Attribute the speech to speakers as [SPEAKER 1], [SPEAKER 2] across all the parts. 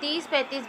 [SPEAKER 1] 30-35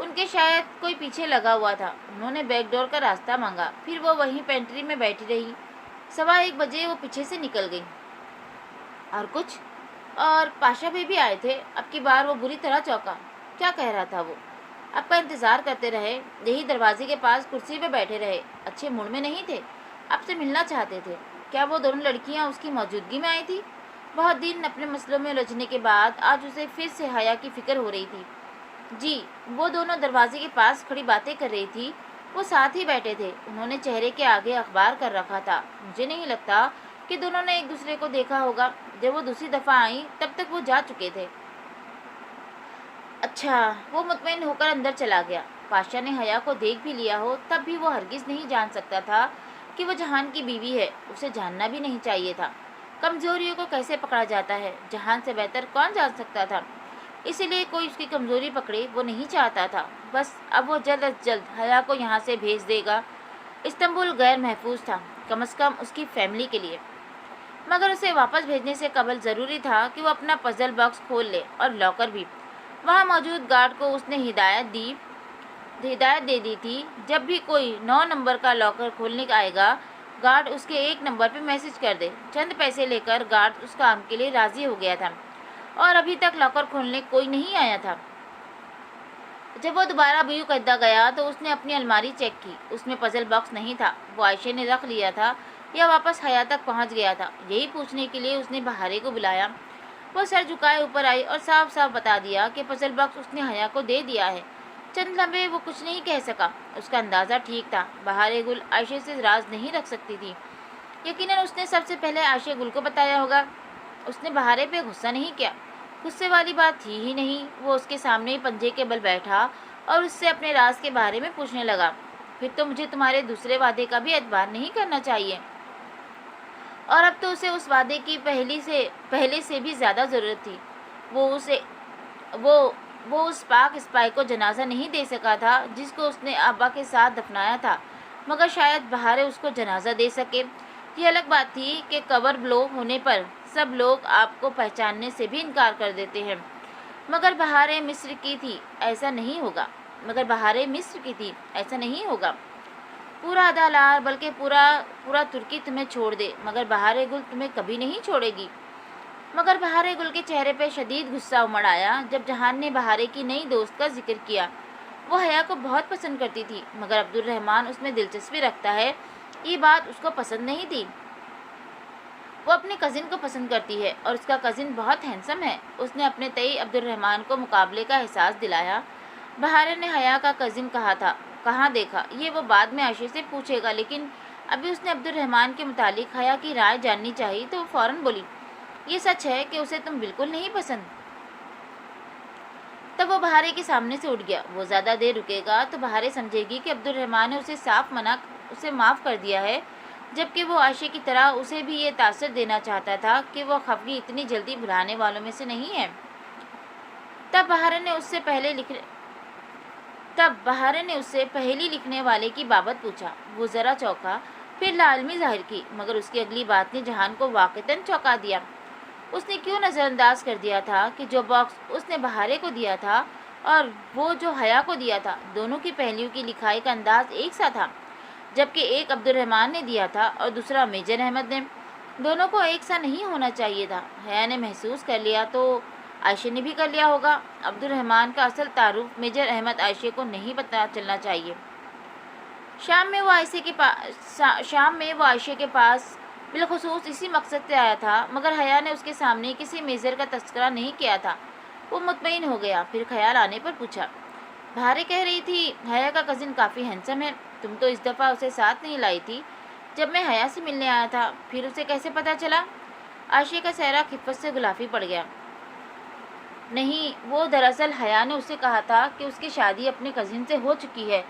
[SPEAKER 1] ان کے شاید کوئی پیچھے لگا ہوا تھا۔ انہوں نے بیک ڈور کا راستہ مانگا، پھر وہ وہیں پینٹری میں بیٹھی رہی۔ 1:15 بجے وہ پیچھے سے نکل گئی۔ اور کچھ؟ اور پاشا بھی آئے تھے۔ اب کی بار وہ بری طرح چونکا۔ کیا کہہ رہا تھا وہ؟ اب کا انتظار کرتے رہے، یہی دروازے کے پاس کرسی پہ بیٹھے رہے۔ اچھے موڈ میں نہیں تھے، اب سے ملنا چاہتے تھے۔ کیا وہ دونوں لڑکیاں اس کی موجودگی میں آئی تھیں؟ بہت دن اپنے مسئلوں میں الجھنے کے بعد آج اسے پھر سے حیا کی فکر ہو رہی تھی۔ جی، وہ دونوں دروازے کے پاس کھڑی باتیں کر رہی تھی، وہ ساتھ ہی بیٹھے تھے۔ انہوں نے چہرے کے آگے اخبار کر رکھا تھا۔ مجھے نہیں لگتا کہ دونوں نے ایک دوسرے کو دیکھا ہوگا۔ جب وہ دوسری دفعہ آئیں تب تک وہ جا چکے تھے۔ اچھا، وہ مطمئن ہو کر اندر چلا گیا۔ پاشا نے حیا کو دیکھ بھی لیا ہو تب بھی وہ ہرگز نہیں جان سکتا تھا کہ وہ جہان کی بیوی ہے۔ اسے جاننا بھی نہیں چاہیے تھا۔ کمزوریوں کو کیسے پکڑا جاتا ہے جہان سے بہتر کون جان سکتا تھا؟ اسی لیے کوئی اس کی کمزوری پکڑے وہ نہیں چاہتا تھا۔ بس اب وہ جلد از جلد حیا کو یہاں سے بھیج دے گا۔ استنبول غیر محفوظ تھا، کم از کم اس کی فیملی کے لیے، مگر اسے واپس بھیجنے سے قبل ضروری تھا کہ وہ اپنا پزل باکس کھول لے اور لاکر بھی۔ وہاں موجود گارڈ کو اس نے ہدایت دے دی تھی، جب بھی کوئی 9 نمبر کا لاکر کھولنے آئے گا، گارڈ اس کے 1 نمبر پہ میسج کر دے۔ چند پیسے لے کر گارڈ اس کام کے لیے راضی ہو گیا تھا، اور ابھی تک لاکر کھولنے کوئی نہیں آیا تھا۔ جب وہ دوبارہ بیو قیدا گیا تو اس نے اپنی الماری چیک کی۔ اس میں پزل باکس نہیں تھا۔ وہ عائشہ نے رکھ لیا تھا یا واپس حیا تک پہنچ گیا تھا؟ یہی پوچھنے کے لیے اس نے بہارے کو بلایا۔ وہ سر جھکائے اوپر آئی اور صاف صاف بتا دیا کہ پزل باکس اس نے حیا کو دے دیا ہے۔ چند لمحے وہ کچھ نہیں کہہ سکا۔ اس کا اندازہ ٹھیک تھا، بہارے گل عائشہ سے راز نہیں رکھ سکتی تھی۔ یقیناً اس نے سب سے پہلے عائشہ گل کو بتایا ہوگا۔ اس نے بہارے پہ غصہ نہیں کیا، غصے والی بات تھی ہی نہیں۔ وہ اس کے سامنے پنجے کے بل بیٹھا اور اس سے اپنے راز کے بارے میں پوچھنے لگا۔ پھر تو مجھے تمہارے دوسرے وعدے کا بھی اعتبار نہیں کرنا چاہیے، اور اب تو اسے اس وعدے کی پہلے سے بھی زیادہ ضرورت تھی۔ وہ اس پاک اسپائی کو جنازہ نہیں دے سکا تھا جس کو اس نے ابا کے ساتھ دفنایا تھا، مگر شاید بہارے اس کو جنازہ دے سکے۔ یہ الگ بات تھی کہ کور بلو ہونے پر سب لوگ آپ کو پہچاننے سے بھی انکار کر دیتے ہیں، مگر بہارے مصر کی تھی، ایسا نہیں ہوگا۔ پورا ادالار بلکہ پورا ترکی تمہیں چھوڑ دے، مگر بہارے گل تمہیں کبھی نہیں چھوڑے گی۔ مگر بہارے گل کے چہرے پہ شدید غصہ امڑ آیا جب جہان نے بہارے کی نئی دوست کا ذکر کیا۔ وہ حیا کو بہت پسند کرتی تھی، مگر عبد الرحمن اس میں دلچسپی رکھتا ہے، یہ بات اس کو پسند نہیں تھی۔ وہ اپنے کزن کو پسند کرتی ہے اور اس کا کزن بہت ہینسم ہے۔ اس نے اپنے تئیں عبد الرحمن کو مقابلے کا احساس دلایا۔ بہارے نے حیا کا کزن کہا تھا، کہاں دیکھا؟ یہ وہ بعد میں عائشہ سے پوچھے گا، لیکن ابھی اس نے عبد الرحمن کے متعلق حیا کی رائے جاننی چاہی تو وہ فوراً بولی، یہ سچ ہے کہ اسے تم بالکل نہیں پسند؟ تب وہ بہارے کے سامنے سے اٹھ گیا۔ وہ زیادہ دیر رکے گا تو بہارے سمجھے گی کہ عبد الرحمن نے اسے معاف کر دیا ہے، جبکہ وہ عائشہ کی طرح اسے بھی یہ تاثر دینا چاہتا تھا کہ وہ خفگی اتنی جلدی بھلانے والوں میں سے نہیں ہے۔ تب بہارے نے اس سے پہلی لکھنے والے کی بابت پوچھا۔ وہ ذرا چونکا، پھر لاعلمی ظاہر کی، مگر اس کی اگلی بات نے جہان کو واقعتاً چونکا دیا۔ اس نے کیوں نظر انداز کر دیا تھا کہ جو باکس اس نے بہارے کو دیا تھا اور وہ جو حیا کو دیا تھا، دونوں کی پہلیوں کی لکھائی کا انداز ایک سا تھا، جبکہ ایک عبد الرحمن نے دیا تھا اور دوسرا میجر احمد نے۔ دونوں کو ایک سا نہیں ہونا چاہیے تھا۔ حیا نے محسوس کر لیا تو عائشہ نے بھی کر لیا ہوگا۔ عبد الرحمن کا اصل تعارف میجر احمد عائشہ کو نہیں پتہ چلنا چاہیے۔ شام میں وہ عائشہ کے پاس بالخصوص اسی مقصد سے آیا تھا، مگر حیا نے اس کے سامنے کسی میجر کا تذکرہ نہیں کیا تھا۔ وہ مطمئن ہو گیا، پھر خیال آنے پر پوچھا، بہارے کہہ رہی تھی حیا کا کزن کافی ہینسم ہے، تم تو اس دفعہ اسے ساتھ نہیں لائی تھی جب میں حیا سے ملنے آیا تھا، پھر اسے کیسے پتہ چلا؟ عائشہ کا چہرہ خفت سے گلافی پڑ گیا۔ نہیں، وہ دراصل حیا نے اسے کہا تھا کہ اس کی شادی اپنے کزن سے ہو چکی ہے،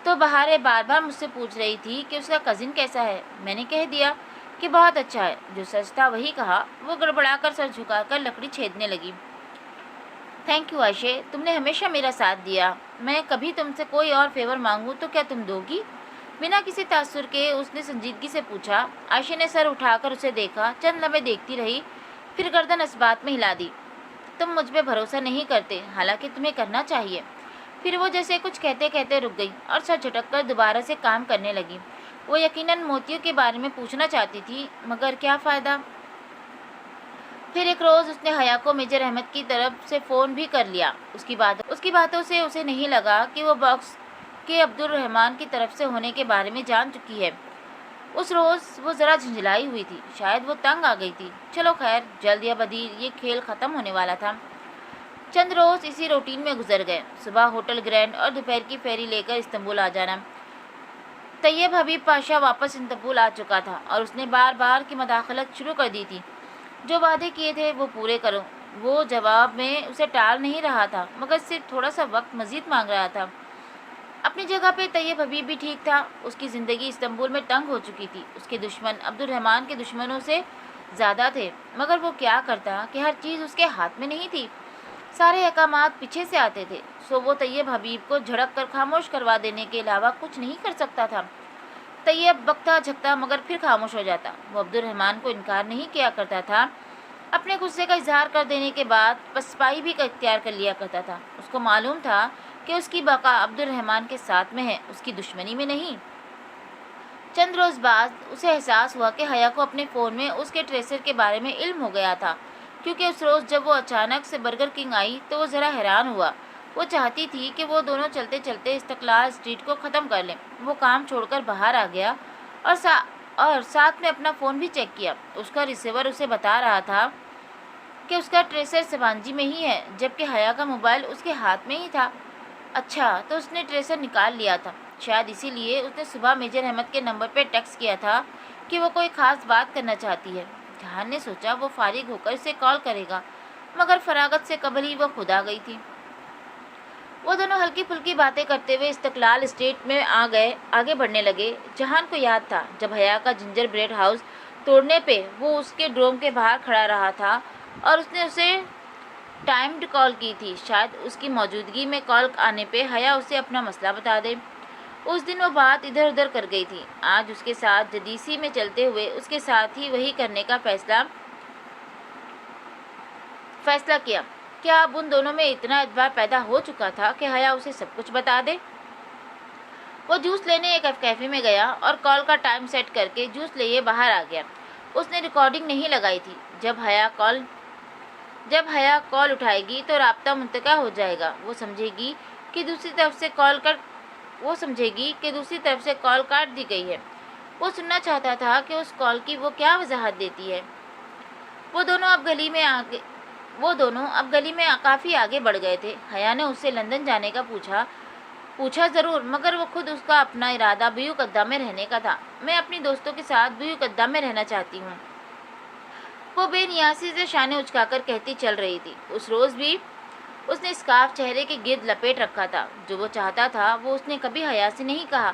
[SPEAKER 1] تو بہارے بار بار مجھ سے پوچھ رہی تھی کہ اس کا کزن کیسا ہے۔ میں نے کہہ دیا کہ بہت اچھا ہے، جو سچ تھا وہی کہا۔ وہ گڑبڑا کر سر جھکا کر لکڑی چھیدنے لگی۔ تھینک یو عائشہ، تم نے ہمیشہ میرا ساتھ دیا۔ میں کبھی تم سے کوئی اور فیور مانگوں تو کیا تم دو گی؟ بنا کسی تاثر کے اس نے سنجیدگی سے پوچھا۔ عائشہ نے سر اٹھا کر اسے دیکھا، چند لمحے دیکھتی رہی، پھر گردن اس بات میں ہلا دی۔ تم مجھ پہ بھروسہ نہیں کرتے، حالانکہ تمہیں کرنا چاہیے۔ پھر وہ جیسے کچھ کہتے کہتے رک گئی اور سر جھٹک کر دوبارہ سے کام کرنے لگی۔ وہ یقیناً موتیوں کے بارے میں پوچھنا چاہتی تھی، مگر کیا فائدہ؟ پھر ایک روز اس نے حیا کو میجر احمد کی طرف سے فون بھی کر لیا۔ اس کی باتوں سے اسے نہیں لگا کہ وہ باکس کے عبد الرحمن کی طرف سے ہونے کے بارے میں جان چکی ہے۔ اس روز وہ ذرا جھنجھلائی ہوئی تھی، شاید وہ تنگ آ گئی تھی۔ چلو خیر، جلد یا بدیر یہ کھیل ختم ہونے والا تھا۔ چند روز اسی روٹین میں گزر گئے، صبح ہوٹل گرینڈ اور دوپہر کی فیری لے کر استنبول آ جانا۔ طیب حبیب پاشا واپس استنبول آ چکا تھا اور اس نے بار بار کی مداخلت شروع کر دی تھی۔ جو وعدے کیے تھے وہ پورے کرو۔ وہ جواب میں اسے ٹال نہیں رہا تھا، مگر صرف تھوڑا سا وقت مزید مانگ رہا تھا۔ اپنی جگہ پہ طیب حبیب بھی ٹھیک تھا۔ اس کی زندگی استنبول میں تنگ ہو چکی تھی۔ اس کے دشمن عبد الرحمن کے دشمنوں سے زیادہ تھے، مگر وہ کیا کرتا کہ ہر چیز اس کے ہاتھ میں نہیں تھی۔ سارے احکامات پیچھے سے آتے تھے، سو وہ طیب حبیب کو جھڑک کر خاموش کروا دینے کے علاوہ کچھ نہیں کر سکتا تھا۔ طیب بکتا جھکتا مگر پھر خاموش ہو جاتا۔ وہ عبد الرحمن کو انکار نہیں کیا کرتا تھا، اپنے غصے کا اظہار کر دینے کے بعد پسپائی بھی اختیار کر لیا کرتا تھا۔ اس کو معلوم تھا کہ اس کی بقا عبد الرحمن کے ساتھ میں ہے، اس کی دشمنی میں نہیں۔ چند روز بعد اسے احساس ہوا کہ حیا کو اپنے فون میں اس کے ٹریسر کے بارے میں علم ہو گیا تھا، کیونکہ اس روز جب وہ اچانک سے برگر کنگ آئی تو وہ ذرا حیران ہوا۔ وہ چاہتی تھی کہ وہ دونوں چلتے چلتے استقلال اسٹریٹ کو ختم کر لیں۔ وہ کام چھوڑ کر باہر آ گیا اور ساتھ میں اپنا فون بھی چیک کیا۔ اس کا ریسیور اسے بتا رہا تھا کہ اس کا ٹریسر سیوانجی میں ہی ہے، جبکہ حیا کا موبائل اس کے ہاتھ میں ہی تھا۔ اچھا، تو اس نے ٹریسر نکال لیا تھا۔ شاید اسی لیے اس نے صبح میجر احمد کے نمبر پہ ٹیکسٹ کیا تھا کہ وہ کوئی خاص بات کرنا چاہتی ہے۔ جہان نے سوچا وہ فارغ ہو کر اسے کال کرے گا، مگر فراغت سے قبل ہی وہ خود آ گئی تھی۔ وہ دونوں ہلکی پھلکی باتیں کرتے ہوئے استقلال اسٹریٹ میں آگے بڑھنے لگے۔ جہان کو یاد تھا جب حیا کا جنجر بریڈ ہاؤس توڑنے پہ وہ اس کے ڈروم کے باہر کھڑا رہا تھا اور اس نے اسے ٹائمڈ کال کی تھی۔ شاید اس کی موجودگی میں کال آنے پہ حیا اسے اپنا مسئلہ بتا دے۔ اس دن وہ بات ادھر ادھر کر گئی تھی۔ آج اس کے ساتھ جدیسی میں چلتے ہوئے اس کے ساتھ ہی وہی کرنے کا فیصلہ کیا۔ کیا اب ان دونوں میں اتنا اعتبار پیدا ہو چکا تھا کہ حیا اسے سب کچھ بتا دے؟ وہ جوس لینے ایک کیفے میں گیا اور کال کا ٹائم سیٹ کر کے جوس لیے باہر آ گیا۔ اس نے ریکارڈنگ نہیں لگائی تھی۔ جب حیا کال اٹھائے گی تو رابطہ منقطع ہو جائے گا۔ وہ سمجھے گی کہ دوسری طرف سے کال کاٹ دی گئی ہے۔ وہ سننا چاہتا تھا کہ اس کال کی وہ کیا وضاحت دیتی ہے۔ وہ دونوں اب گلی میں کافی آگے بڑھ گئے تھے۔ حیا نے اس سے لندن جانے کا پوچھا ضرور، مگر وہ خود اس کا اپنا ارادہ بیو قدہ میں رہنے کا تھا۔ میں اپنی دوستوں کے ساتھ بیو قدہ میں رہنا چاہتی ہوں، وہ بے نیازی سے شانے اچکا کر کہتی چل رہی تھی۔ اس روز بھی اس نے اسکارف چہرے کے گرد لپیٹ رکھا تھا۔ جو وہ چاہتا تھا وہ اس نے کبھی حیا سے نہیں کہا،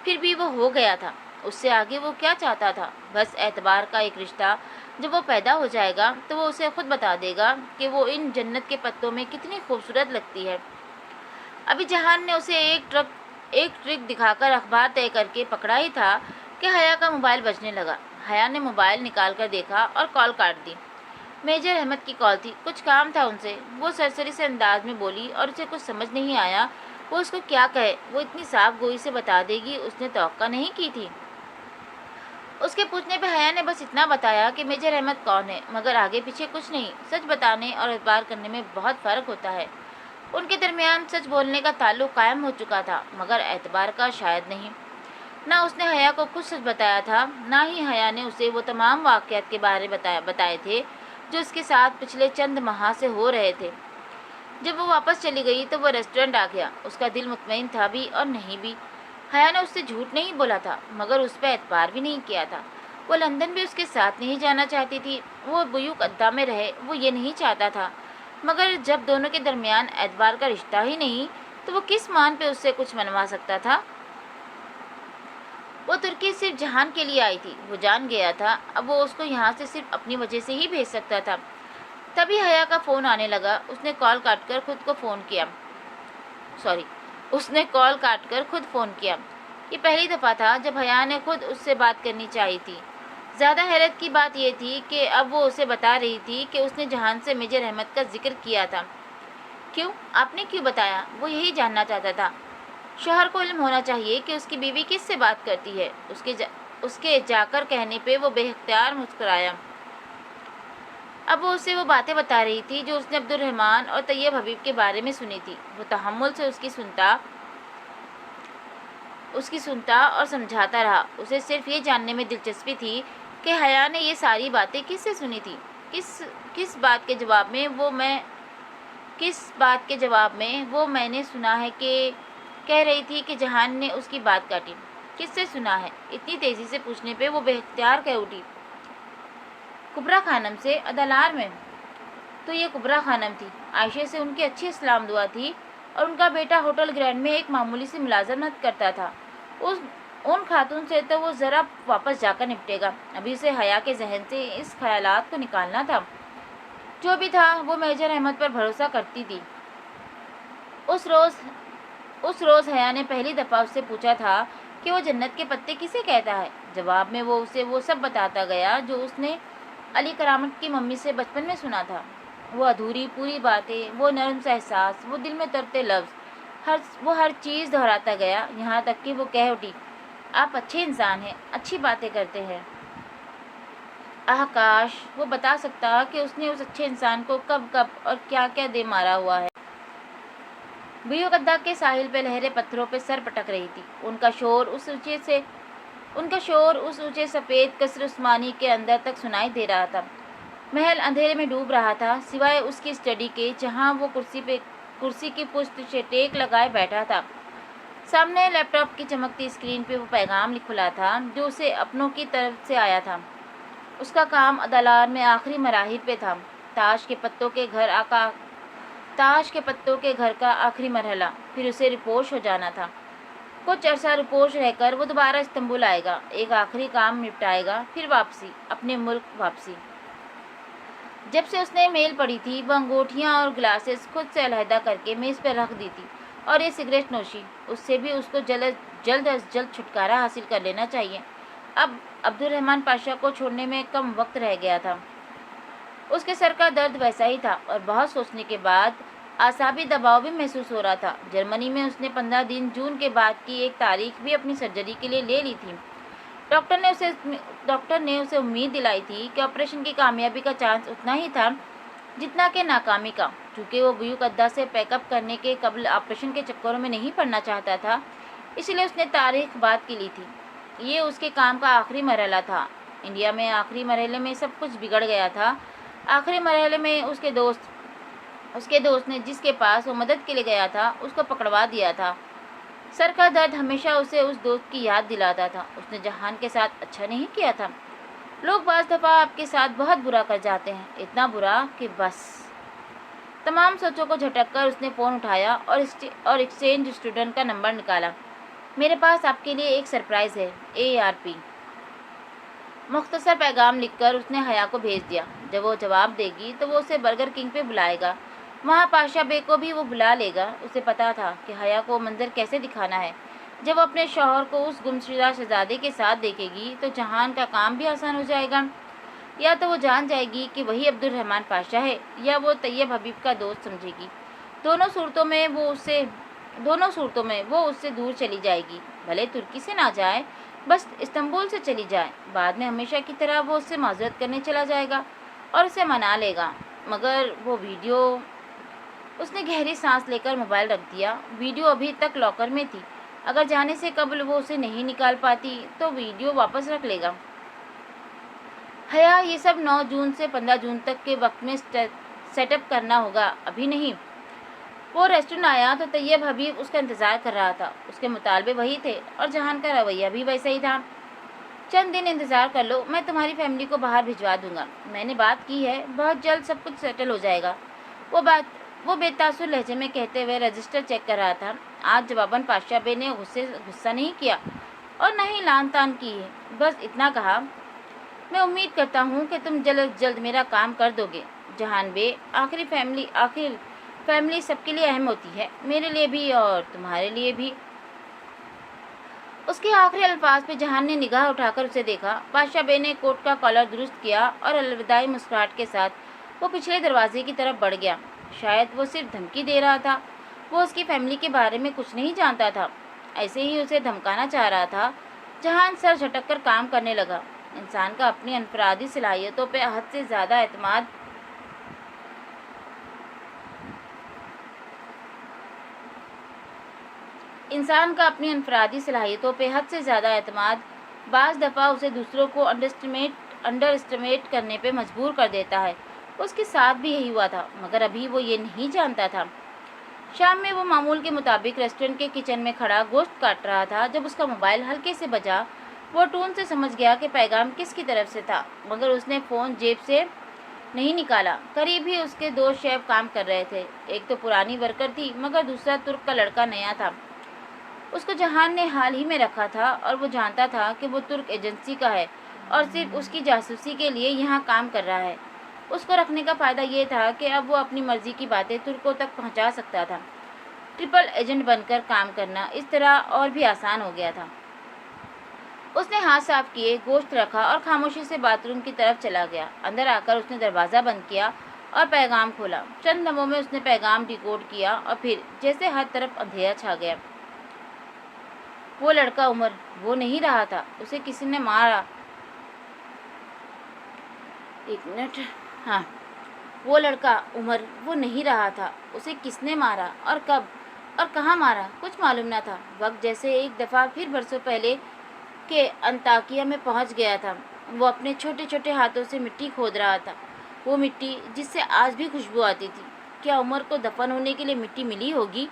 [SPEAKER 1] پھر بھی وہ ہو گیا تھا۔ اس سے آگے وہ کیا چاہتا تھا؟ بس اعتبار کا ایک رشتہ۔ جب وہ پیدا ہو جائے گا تو وہ اسے خود بتا دے گا کہ وہ ان جنت کے پتوں میں کتنی خوبصورت لگتی ہے۔ ابھی جہان نے اسے ایک ٹرک دکھا کر اخبار طے کر کے پکڑا ہی تھا کہ حیا کا موبائل بجنے لگا۔ حیا نے موبائل نکال کر دیکھا اور کال کاٹ دی۔ میجر احمد کی کال تھی، کچھ کام تھا ان سے۔ وہ سرسری سے انداز میں بولی اور اسے کچھ سمجھ نہیں آیا وہ اس کو کیا کہے۔ وہ اتنی صاف گوئی سے بتا دے گی اس نے توقع نہیں کی تھی۔ اس کے پوچھنے پہ حیا نے بس اتنا بتایا کہ میجر احمد کون ہے، مگر آگے پیچھے کچھ نہیں۔ سچ بتانے اور اعتبار کرنے میں بہت فرق ہوتا ہے۔ ان کے درمیان سچ بولنے کا تعلق قائم ہو چکا تھا، مگر اعتبار کا شاید نہیں۔ نہ اس نے حیا کو خود سچ بتایا تھا، نہ ہی حیا نے اسے وہ تمام واقعات کے بارے بتائے تھے جو اس کے ساتھ پچھلے چند ماہ سے ہو رہے تھے۔ جب وہ واپس چلی گئی تو وہ ریسٹورنٹ آ گیا۔ اس کا دل مطمئن تھا بھی اور نہیں بھی۔ حیا نے اس سے جھوٹ نہیں بولا تھا، مگر اس پہ اعتبار بھی نہیں کیا تھا۔ وہ لندن بھی اس کے ساتھ نہیں جانا چاہتی تھی، وہ بیو قدہ میں رہے، وہ یہ نہیں چاہتا تھا، مگر جب دونوں کے درمیان اعتبار کا رشتہ ہی نہیں تو وہ کس مان پہ اس سے کچھ منوا سکتا تھا؟ وہ ترکی صرف جہان کے لیے آئی تھی، وہ جان گیا تھا اب وہ اس کو یہاں سے صرف اپنی وجہ سے ہی بھیج سکتا تھا۔ تبھی حیا کا فون آنے لگا۔ اس نے کال کاٹ کر خود فون کیا۔ یہ پہلی دفعہ تھا جب حیا نے خود اس سے بات کرنی چاہی تھی۔ زیادہ حیرت کی بات یہ تھی کہ اب وہ اسے بتا رہی تھی کہ اس نے جہان سے میجر احمد کا ذکر کیا تھا۔ کیوں؟ آپ نے کیوں بتایا؟ وہ یہی جاننا چاہتا تھا۔ شوہر کو علم ہونا چاہیے کہ اس کی بیوی کس سے بات کرتی ہے۔ اس کے جا کر کہنے پہ وہ بے اختیار مسکرایا۔ اب وہ اسے وہ باتیں بتا رہی تھی جو اس نے عبد الرحمن اور طیب حبیب کے بارے میں سنی تھی۔ وہ تحمل سے اس کی سنتا اور سمجھاتا رہا۔ اسے صرف یہ جاننے میں دلچسپی تھی کہ حیا نے یہ ساری باتیں کس سے سنی تھی، کس بات کے جواب میں وہ میں نے سنا ہے کہ کہہ رہی تھی کہ جہان نے اس کی بات کاٹی۔ کس سے سنا ہے؟ اتنی تیزی سے پوچھنے پہ وہ بے اختیار کہہ اٹھی، کبریٰ خانم سے، ادالار میں۔ تو یہ کبریٰ خانم تھی۔ عائشہ سے ان کی اچھی اسلام دعا تھی اور ان کا بیٹا ہوٹل گرینڈ میں ایک معمولی سی ملازمت کرتا تھا۔ ان خاتون سے تو وہ ذرا واپس جا کر نپٹے گا۔ ابھی اسے حیا کے ذہن سے اس خیالات کو نکالنا تھا۔ جو بھی تھا وہ میجر احمد پر بھروسہ کرتی تھی۔ اس روز حیا نے پہلی دفعہ اس سے پوچھا تھا کہ وہ جنت کے پتے کسے کہتا ہے۔ جواب میں وہ اسے وہ سب بتاتا گیا جو اس نے علی کرامت کی ممی سے بچپن میں سنا تھا۔ وہ ادھوری پوری باتیں، وہ نرم سا احساس، وہ دل میں اترتے لفظ، وہ ہر چیز دہراتا گیا، یہاں تک کہ وہ کہہ اٹھی، آپ اچھے انسان ہیں، اچھی باتیں کرتے ہیں۔ کاش وہ بتا سکتا کہ اس نے اس اچھے انسان کو کب اور کیا کیا دے مارا ہوا ہے۔ بیو گدہ کے ساحل پہ لہریں پتھروں پہ سر پٹک رہی تھی۔ ان کا شور اس اونچے سفید قصر عثمانی کے اندر تک سنائی دے رہا تھا۔ محل اندھیرے میں ڈوب رہا تھا سوائے اس کی اسٹڈی کے، جہاں وہ کرسی کی پشت سے ٹیک لگائے بیٹھا تھا۔ سامنے لیپ ٹاپ کی چمکتی اسکرین پہ وہ پیغام کھلا تھا جو اسے اپنوں کی طرف سے آیا تھا۔ اس کا کام ادالار میں آخری مراحل پہ تھا، تاش کے پتوں کے گھر کا آخری مرحلہ، پھر اسے رپوش ہو جانا تھا۔ کچھ عرصہ رپوش رہ کر وہ دوبارہ استنبول آئے گا، ایک آخری کام نپٹائے گا، پھر واپسی، اپنے ملک واپسی۔ جب سے اس نے میل پڑھی تھی، وہ انگوٹھیاں اور گلاسز خود سے علیحدہ کر کے میز پہ رکھ دی تھی، اور یہ سگریٹ نوشی، اس سے بھی اس کو جلد از جلد چھٹکارا حاصل کر لینا چاہیے۔ اب عبد الرحمن پاشا کو چھوڑنے میں کم وقت رہ گیا تھا۔ اس کے سر کا درد ویسا ہی تھا اور بہت سوچنے کے بعد اعصابی دباؤ بھی محسوس ہو رہا تھا۔ جرمنی میں اس نے 15 دن جون کے بعد کی ایک تاریخ بھی اپنی سرجری کے لیے لے لی تھی۔ ڈاکٹر نے اسے امید دلائی تھی کہ آپریشن کی کامیابی کا چانس اتنا ہی تھا جتنا کہ ناکامی کا۔ چونکہ وہ بیو گدہ سے پیک اپ کرنے کے قبل آپریشن کے چکروں میں نہیں پڑنا چاہتا تھا، اس لیے اس نے تاریخ بعد کی لی تھی۔ یہ اس کے کام کا آخری مرحلہ تھا۔ انڈیا میں آخری مرحلے میں سب کچھ بگڑ گیا تھا۔ آخری مرحلے میں اس کے دوست نے جس کے پاس وہ مدد کے لیے گیا تھا اس کو پکڑوا دیا تھا۔ سر کا درد ہمیشہ اسے اس دوست کی یاد دلاتا تھا۔ اس نے جہان کے ساتھ اچھا نہیں کیا تھا۔ لوگ بعض دفعہ آپ کے ساتھ بہت برا کر جاتے ہیں، اتنا برا کہ بس۔ تمام سوچوں کو جھٹک کر اس نے فون اٹھایا اور ایکسچینج اسٹوڈنٹ کا نمبر نکالا۔ میرے پاس آپ کے لیے ایک سرپرائز ہے، AARP۔ مختصر پیغام لکھ کر اس نے حیا کو بھیج دیا۔ جب وہ جواب دے گی تو وہ اسے برگر کنگ پہ بلائے گا، وہاں پاشا بے کو بھی وہ بلا لے گا۔ اسے پتا تھا کہ حیا کو منظر کیسے دکھانا ہے۔ جب وہ اپنے شوہر کو اس گمشدہ شہزادے کے ساتھ دیکھے گی تو جہان کا کام بھی آسان ہو جائے گا۔ یا تو وہ جان جائے گی کہ وہی عبد الرحمن پاشا ہے، یا وہ طیب حبیب کا دوست سمجھے گی۔ دونوں صورتوں میں وہ اس سے دور چلی جائے گی، بھلے ترکی سے نہ جائے، بس استنبول سے چلی جائے۔ بعد میں ہمیشہ کی طرح وہ اس سے معذرت کرنے چلا جائے گا اور اسے منا لے گا۔ مگر وہ ویڈیو، اس نے گہری سانس لے کر موبائل رکھ دیا۔ ویڈیو ابھی تک لاکر میں تھی، اگر جانے سے قبل وہ اسے نہیں نکال پاتی تو ویڈیو واپس رکھ لے گا۔ حیا، یہ سب 9 جون سے 15 جون تک کے وقت میں سیٹ اپ کرنا ہوگا، ابھی نہیں۔ وہ ریسٹورنٹ آیا تو طیب حبیب اس کا انتظار کر رہا تھا۔ اس کے مطالبے وہی تھے اور جہان کا رویہ بھی ویسا ہی تھا۔ چند دن انتظار کر لو، میں تمہاری فیملی کو باہر بھجوا دوں گا۔ میں نے بات کی ہے، بہت جلد سب کچھ سیٹل ہو جائے گا۔ وہ بے تاثر لہجے میں کہتے ہوئے رجسٹر چیک کر رہا تھا۔ آج جواباً پاشا بے نے غصہ نہیں کیا اور نہ ہی لان تان کی ہے، بس اتنا کہا، میں امید کرتا ہوں کہ تم جلد از جلد میرا کام کر دو گے جہان بے۔ آخر فیملی سب کے لیے اہم ہوتی ہے، میرے لیے بھی اور تمہارے لیے بھی۔ اس کے آخری الفاظ پہ جہان نے نگاہ اٹھا کر اسے دیکھا۔ پاشا بے نے کوٹ کا کالر درست کیا اور الوداعی مسکراہٹ کے ساتھ وہ پچھلے دروازے کی طرف بڑھ گیا۔ شاید وہ صرف دھمکی دے رہا تھا، وہ اس کی فیملی کے بارے میں کچھ نہیں جانتا تھا، ایسے ہی اسے دھمکانا چاہ رہا تھا۔ جہان سر جھٹک کر کام کرنے لگا۔ انسان کا اپنی انفرادی صلاحیتوں پہ حد سے زیادہ اعتماد بعض دفعہ اسے دوسروں کو انڈر اسٹیمیٹ کرنے پہ مجبور کر دیتا ہے۔ اس کے ساتھ بھی یہی ہوا تھا، مگر ابھی وہ یہ نہیں جانتا تھا۔ شام میں وہ معمول کے مطابق ریسٹورنٹ کے کچن میں کھڑا گوشت کاٹ رہا تھا جب اس کا موبائل ہلکے سے بجا۔ وہ ٹون سے سمجھ گیا کہ پیغام کس کی طرف سے تھا، مگر اس نے فون جیب سے نہیں نکالا۔ قریب ہی اس کے دو شیف کام کر رہے تھے، ایک تو پرانی ورکر تھی مگر دوسرا ترک کا لڑکا نیا تھا۔ اس کو جہان نے حال ہی میں رکھا تھا اور وہ جانتا تھا کہ وہ ترک ایجنسی کا ہے اور صرف اس کی جاسوسی کے لیے یہاں کام کر رہا ہے۔ اس کو رکھنے کا فائدہ یہ تھا کہ اب وہ اپنی مرضی کی باتیں ترکوں تک پہنچا سکتا تھا۔ ٹرپل ایجنٹ بن کر کام کرنا اس طرح اور بھی آسان ہو گیا تھا۔ اس نے ہاتھ صاف کیے، گوشت رکھا اور خاموشی سے باتھ روم کی طرف چلا گیا۔ اندر آ کر اس نے دروازہ بند کیا اور پیغام کھولا۔ چند لمحوں میں اس نے پیغام ڈیکوڈ کیا اور پھر جیسے ہر طرف اندھیرا چھا گیا۔ وہ لڑکا عمر وہ نہیں رہا تھا، اسے کسی نے مارا۔ وہ لڑکا عمر وہ نہیں رہا تھا، اسے کس نے مارا اور کب اور کہاں مارا کچھ معلوم نہ تھا۔ وقت جیسے ایک دفعہ پھر برسوں پہلے کے انطاکیہ میں پہنچ گیا تھا۔ وہ اپنے چھوٹے چھوٹے ہاتھوں سے مٹی کھود رہا تھا، وہ مٹی جس سے آج بھی خوشبو آتی تھی۔ کیا عمر کو دفن ہونے کے لیے مٹی ملی ہوگی؟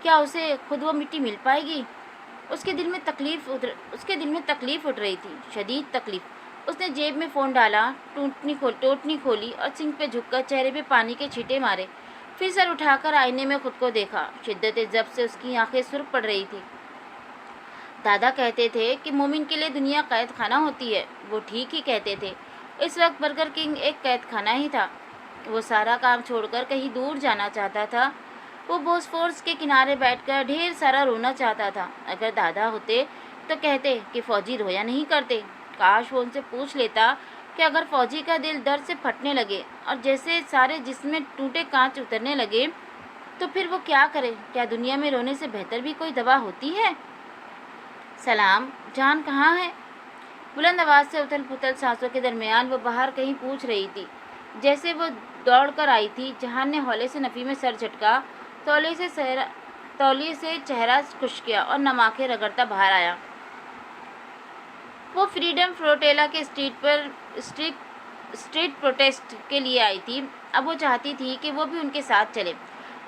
[SPEAKER 1] کیا اسے خود وہ مٹی مل پائے گی؟ اس کے دل میں تکلیف اٹھ رہی تھی، شدید تکلیف۔ اس نے جیب میں فون ڈالا، ٹوٹنی کھولی اور سنک پہ جھک کر چہرے پہ پانی کے چھینٹے مارے، پھر سر اٹھا کر آئینے میں خود کو دیکھا۔ شدت ضبط سے اس کی آنکھیں سرخ پڑ رہی تھی۔ دادا کہتے تھے کہ مومن کے لیے دنیا قید خانہ ہوتی ہے۔ وہ ٹھیک ہی کہتے تھے۔ اس وقت برگر کنگ ایک قید خانہ ہی تھا۔ وہ سارا کام چھوڑ کر کہیں دور جانا چاہتا تھا۔ وہ بوسفورس کے کنارے بیٹھ کر ڈھیر سارا رونا چاہتا تھا۔ اگر دادا ہوتے تو کہتے کہ فوجی رویا نہیں کرتے۔ کاش وہ ان سے پوچھ لیتا کہ اگر فوجی کا دل درد سے پھٹنے لگے اور جیسے سارے جسم میں ٹوٹے کانچ اترنے لگے تو پھر وہ کیا کرے؟ کیا دنیا میں رونے سے بہتر بھی کوئی دوا ہوتی ہے؟ سلام، جان کہاں ہے؟ بلند آواز سے اتھل پھتل سانسوں کے درمیان وہ باہر کہیں پوچھ رہی تھی، جیسے وہ دوڑ کر آئی تھی۔ جہان نے ہولے سے نفی میں سر جھٹکا، تولیے سے چہرہ خشک کیا اور نم آنکھیں رگڑتا باہر آیا۔ وہ فریڈم فلوٹیلا کے اسٹریٹ پروٹیسٹ کے لیے آئی تھی۔ اب وہ چاہتی تھی کہ وہ بھی ان کے ساتھ چلے۔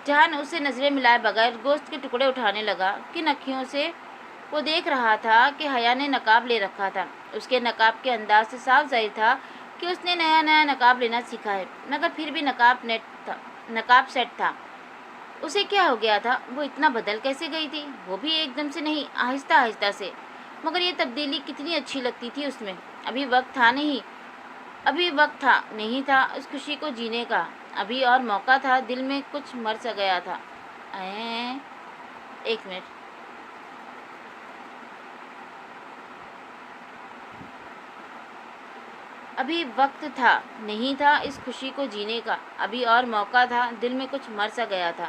[SPEAKER 1] جہان اسے نظریں ملائے بغیر گوشت کے ٹکڑے اٹھانے لگا۔ کن اکھیوں سے وہ دیکھ رہا تھا کہ حیا نے نقاب لے رکھا تھا۔ اس کے نقاب کے انداز سے صاف ظاہر تھا کہ اس نے نیا نقاب لینا سیکھا ہے، مگر پھر بھی نقاب سیٹ تھا۔ اسے کیا ہو گیا تھا؟ وہ اتنا بدل کیسے گئی تھی؟ وہ بھی ایک دم سے نہیں، آہستہ آہستہ سے، مگر یہ تبدیلی کتنی اچھی لگتی تھی اس میں۔ ابھی وقت تھا نہیں تھا اس خوشی کو جینے کا، ابھی اور موقع تھا۔ دل میں کچھ مر سا گیا تھا۔ ایک منٹ۔ ابھی وقت تھا نہیں تھا اس خوشی کو جینے کا، ابھی اور موقع تھا۔ دل میں کچھ مر سا گیا تھا۔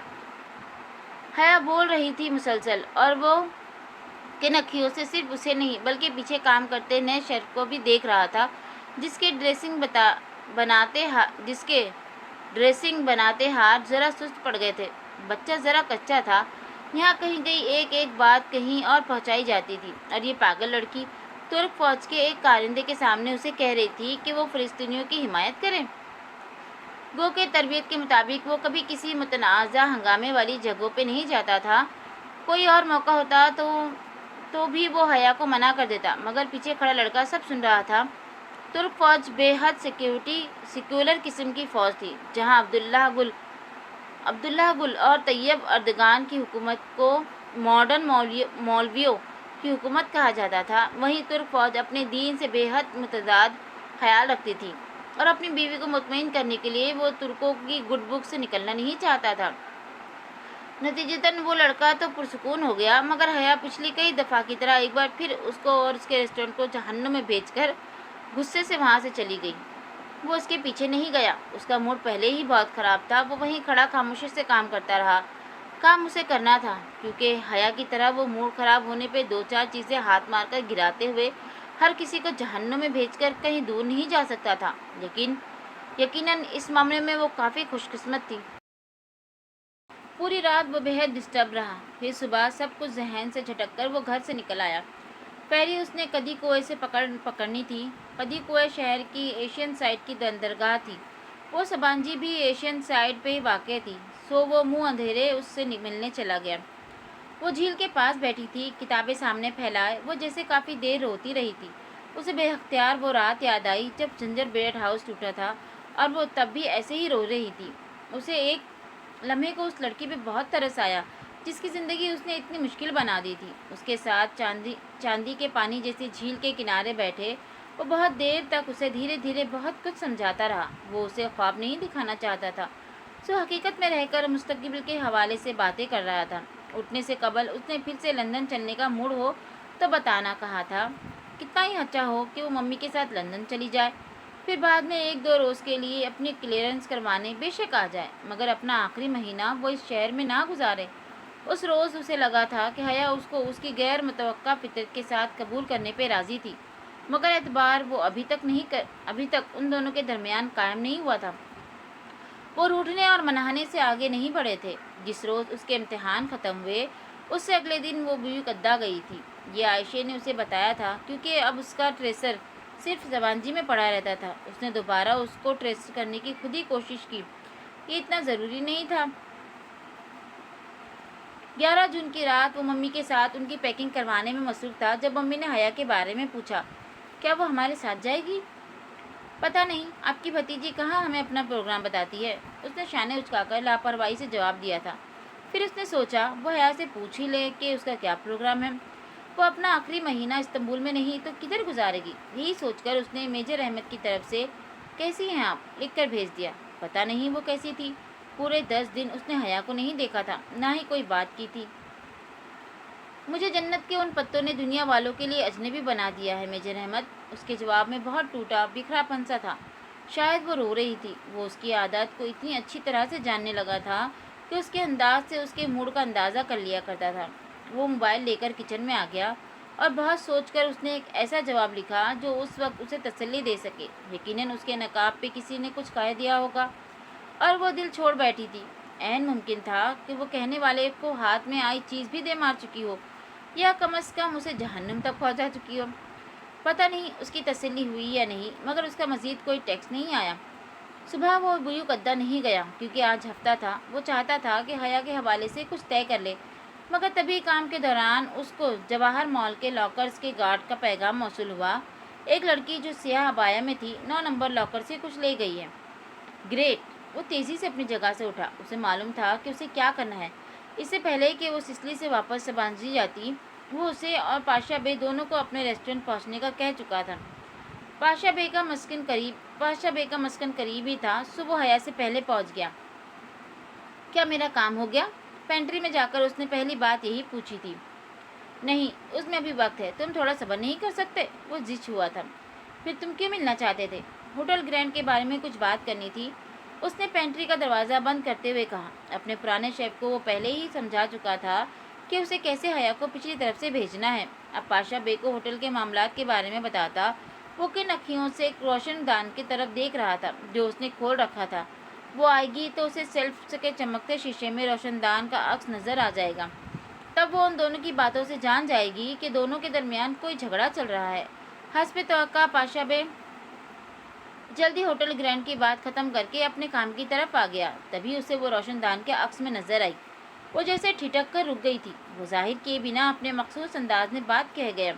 [SPEAKER 1] حیا بول رہی تھی مسلسل، اور وہ کن اکھیوں سے صرف اسے نہیں بلکہ پیچھے کام کرتے نئے شیف کو بھی دیکھ رہا تھا، جس کے ڈریسنگ بناتے ہاتھ ذرا سست پڑ گئے تھے۔ بچہ ذرا کچا تھا، یہاں کہیں ایک بات کہیں اور پہنچائی جاتی تھی، اور یہ پاگل لڑکی ترک فوج کے ایک کارندے کے سامنے اسے کہہ رہی تھی کہ وہ فلسطینیوں کی حمایت کرے۔ گو کے تربیت کے مطابق وہ کبھی کسی متنازع ہنگامے والی جگہوں پہ نہیں جاتا تھا۔ کوئی اور موقع ہوتا تو بھی وہ حیا کو منع کر دیتا، مگر پیچھے کھڑا لڑکا سب سن رہا تھا۔ ترک فوج بے حد سیکولر قسم کی فوج تھی۔ جہاں عبداللہ گل اور طیب اردگان کی حکومت کو ماڈرن مولویوں کی حکومت کہا جاتا تھا، وہیں ترک فوج اپنے دین سے بے حد متضاد خیال رکھتی تھی، اور اپنی بیوی کو مطمئن کرنے کے لیے وہ ترکوں کی گڈ بک سے نکلنا نہیں چاہتا تھا۔ نتیجتاً وہ لڑکا تو پرسکون ہو گیا، مگر حیا پچھلی کئی دفعہ کی طرح ایک بار پھر اس کو اور اس کے ریسٹورنٹ کو جہنم میں بھیج کر غصے سے وہاں سے چلی گئی۔ وہ اس کے پیچھے نہیں گیا۔ اس کا موڈ پہلے ہی بہت خراب تھا۔ وہ وہیں کھڑا خاموشی سے کام کرتا رہا۔ کام اسے کرنا تھا، کیونکہ حیا کی طرح وہ موڈ خراب ہونے پہ دو چار چیزیں ہاتھ مار کر گراتے ہوئے ہر کسی کو جہنم میں بھیج کر کہیں دور نہیں جا سکتا تھا، لیکن یقیناً اس معاملے میں وہ کافی خوش قسمت تھی۔ پوری رات وہ بے حد ڈسٹرب رہا۔ پھر صبح سب کچھ ذہن سے جھٹک کر وہ گھر سے نکل آیا۔ پہلی اس نے کدی کنویں سے پکڑنی تھی۔ کدی کنویں شہر کی ایشین سائٹ کی بندرگاہ تھی۔ وہ سبانجی بھی ایشین سائٹ پہ ہی واقع تھی، سو وہ منہ اندھیرے اس سے ملنے چلا گیا۔ وہ جھیل کے پاس بیٹھی تھی، کتابیں سامنے پھیلائے، وہ جیسے کافی دیر روتی رہی تھی۔ اسے بے اختیار وہ رات یاد آئی جب جنجر بریڈ ہاؤس ٹوٹا تھا، اور وہ تب بھی ایسے ہی رو رہی تھی۔ اسے ایک لمحے کو اس لڑکی پہ بہت ترس آیا جس کی زندگی اس نے اتنی مشکل بنا دی تھی۔ اس کے ساتھ چاندی کے پانی جیسی جھیل کے کنارے بیٹھے وہ بہت دیر تک اسے دھیرے دھیرے بہت کچھ سمجھاتا رہا۔ وہ اسے خواب نہیں دکھانا چاہتا تھا، سو حقیقت میں رہ کر مستقبل کے حوالے سے باتیں کر رہا تھا۔ اٹھنے سے قبل اس نے پھر سے لندن چلنے کا موڈ ہو تو بتانا کہا تھا۔ کتنا ہی اچھا ہو کہ وہ ممی کے ساتھ لندن چلی جائے، پھر بعد میں ایک دو روز کے لیے اپنی کلیئرنس کروانے بے شک آ جائے، مگر اپنا آخری مہینہ وہ اس شہر میں نہ گزارے۔ اس روز اسے لگا تھا کہ حیا اس کو اس کی غیر متوقع فطرت کے ساتھ قبول کرنے پہ راضی تھی، مگر اعتبار وہ ابھی تک ان دونوں کے درمیان قائم نہیں ہوا تھا۔ وہ روٹھنے اور منانے سے آگے نہیں بڑھے تھے۔ جس روز اس کے امتحان ختم ہوئے اس سے اگلے دن وہ بیوی قدہ گئی تھی۔ یہ عائشہ نے اسے بتایا تھا، کیونکہ اب اس کا ٹریسر صرف زبانجی میں پڑا رہتا تھا۔ اس نے دوبارہ اس کو ٹریس کرنے کی خود ہی کوشش کی، یہ اتنا ضروری نہیں تھا۔ 11 جون کی رات وہ ممی کے ساتھ ان کی پیکنگ کروانے میں مصروف تھا جب ممی نے حیا کے بارے میں پوچھا، کیا وہ ہمارے ساتھ جائے گی؟ پتہ نہیں، آپ کی بھتیجی کہاں ہمیں اپنا پروگرام بتاتی ہے، اس نے شانے اچکا کر لاپرواہی سے جواب دیا تھا۔ پھر اس نے سوچا وہ حیا سے پوچھ ہی لے کہ اس کا کیا پروگرام ہے۔ وہ اپنا آخری مہینہ استنبول میں نہیں تو کدھر گزارے گی؟ یہی سوچ کر اس نے میجر احمد کی طرف سے کیسی ہیں آپ لکھ کر بھیج دیا۔ پتہ نہیں وہ کیسی تھی۔ پورے 10 دن اس نے حیا کو نہیں دیکھا تھا، نہ ہی کوئی بات کی تھی۔ مجھے جنت کے ان پتوں نے دنیا والوں کے لیے اجنبی بنا دیا ہے میجر احمد، اس کے جواب میں بہت ٹوٹا بکھرا پن سا تھا۔ شاید وہ رو رہی تھی۔ وہ اس کی عادت کو اتنی اچھی طرح سے جاننے لگا تھا کہ اس کے انداز سے اس کے موڈ کا اندازہ کر لیا کرتا تھا۔ وہ موبائل لے کر کچن میں آ گیا اور بہت سوچ کر اس نے ایک ایسا جواب لکھا جو اس وقت اسے تسلی دے سکے۔ یقیناً اس کے نقاب پہ کسی نے کچھ کہہ دیا ہوگا اور وہ دل چھوڑ بیٹھی تھی۔ عین ممکن تھا کہ وہ کہنے والے کو ہاتھ میں آئی چیز بھی دے مار چکی ہو، یا کم از کم اسے جہنم تک پہنچا چکی ہو۔ پتہ نہیں اس کی تسلی ہوئی یا نہیں، مگر اس کا مزید کوئی ٹیکسٹ نہیں آیا۔ صبح وہ بیوی قدہ نہیں گیا کیونکہ آج ہفتہ تھا۔ وہ چاہتا تھا کہ حیا کے حوالے سے کچھ طے کر لے، مگر تبھی کام کے دوران اس کو جواہر مال کے لاکرز کے گارڈ کا پیغام موصول ہوا، ایک لڑکی جو سیاہ عبایا میں تھی 9 نمبر لاکر سے کچھ لے گئی ہے۔ گریٹ! وہ تیزی سے اپنی جگہ سے اٹھا۔ اسے معلوم تھا کہ اسے کیا کرنا ہے۔ اس سے پہلے کہ وہ سسلی سے واپس سبانجی جاتی، وہ اسے اور پاشا بے دونوں کو اپنے ریسٹورنٹ پہنچنے کا کہہ چکا تھا۔ پاشا بے کا مسکن قریب ہی تھا، سو وہ حیا سے پہلے پہنچ گیا۔ کیا میرا کام ہو گیا؟ پینٹری میں جا کر اس نے پہلی بات یہی پوچھی تھی۔ نہیں، اس میں ابھی وقت ہے، تم تھوڑا صبر نہیں کر سکتے؟ وہ زچ ہوا تھا۔ پھر تم کیوں ملنا چاہتے تھے؟ ہوٹل گرینڈ کے بارے میں کچھ بات کرنی تھی، اس نے پینٹری کا دروازہ بند کرتے ہوئے کہا۔ اپنے پرانے شیف کو وہ پہلے ہی سمجھا چکا تھا کہ اسے کیسے حیا کو پچھلی طرف سے بھیجنا ہے۔ اب پاشا بے کو ہوٹل کے معاملات کے بارے میں بتاتا، وہ کن اکھیوں سے روشن دان کی طرف دیکھ رہا تھا جو اس نے کھول رکھا تھا۔ وہ آئے گی تو اسے سیلف کے چمکتے شیشے میں روشن دان کا عکس نظر آ جائے گا۔ تب وہ ان دونوں کی باتوں سے جان جائے گی کہ دونوں کے درمیان کوئی جھگڑا چل رہا ہے۔ حسب توقع پاشا بے جلدی ہوٹل گرینڈ کی بات ختم کر کے اپنے کام کی طرف آ گیا۔ تبھی اسے وہ روشن دان کے عکس میں نظر آئی۔ وہ جیسے ٹھٹک کر رک گئی تھی۔ وہ ظاہر کیے بنا اپنے مخصوص انداز میں بات کہہ گیا۔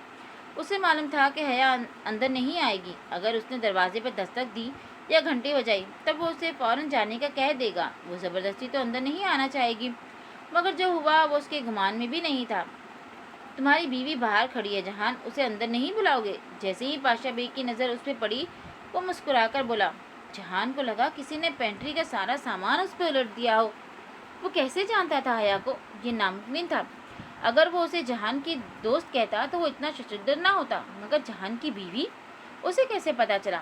[SPEAKER 1] اسے معلوم تھا کہ حیا اندر نہیں آئے گی۔ اگر اس نے دروازے پر دستک دی یا گھنٹی بجائی تب وہ اسے فوراً جانے کا کہہ دے گا۔ وہ زبردستی تو اندر نہیں آنا چاہے گی، مگر جو ہوا وہ اس کے گمان میں بھی نہیں تھا۔ تمہاری بیوی باہر کھڑی ہے جہان، اسے اندر نہیں بلاؤ گے؟ جیسے ہی پاشا بے کی نظر اس پہ پڑی وہ مسکرا کر بولا۔ جہان کو لگا کسی نے پینٹری کا سارا سامان اس پہ الٹ دیا ہو۔ وہ کیسے جانتا تھا حیا کو؟ یہ ناممکن تھا۔ اگر وہ اسے جہان کی دوست کہتا تو وہ اتنا ششدر نہ ہوتا، مگر جہان کی بیوی؟ اسے کیسے پتا چلا؟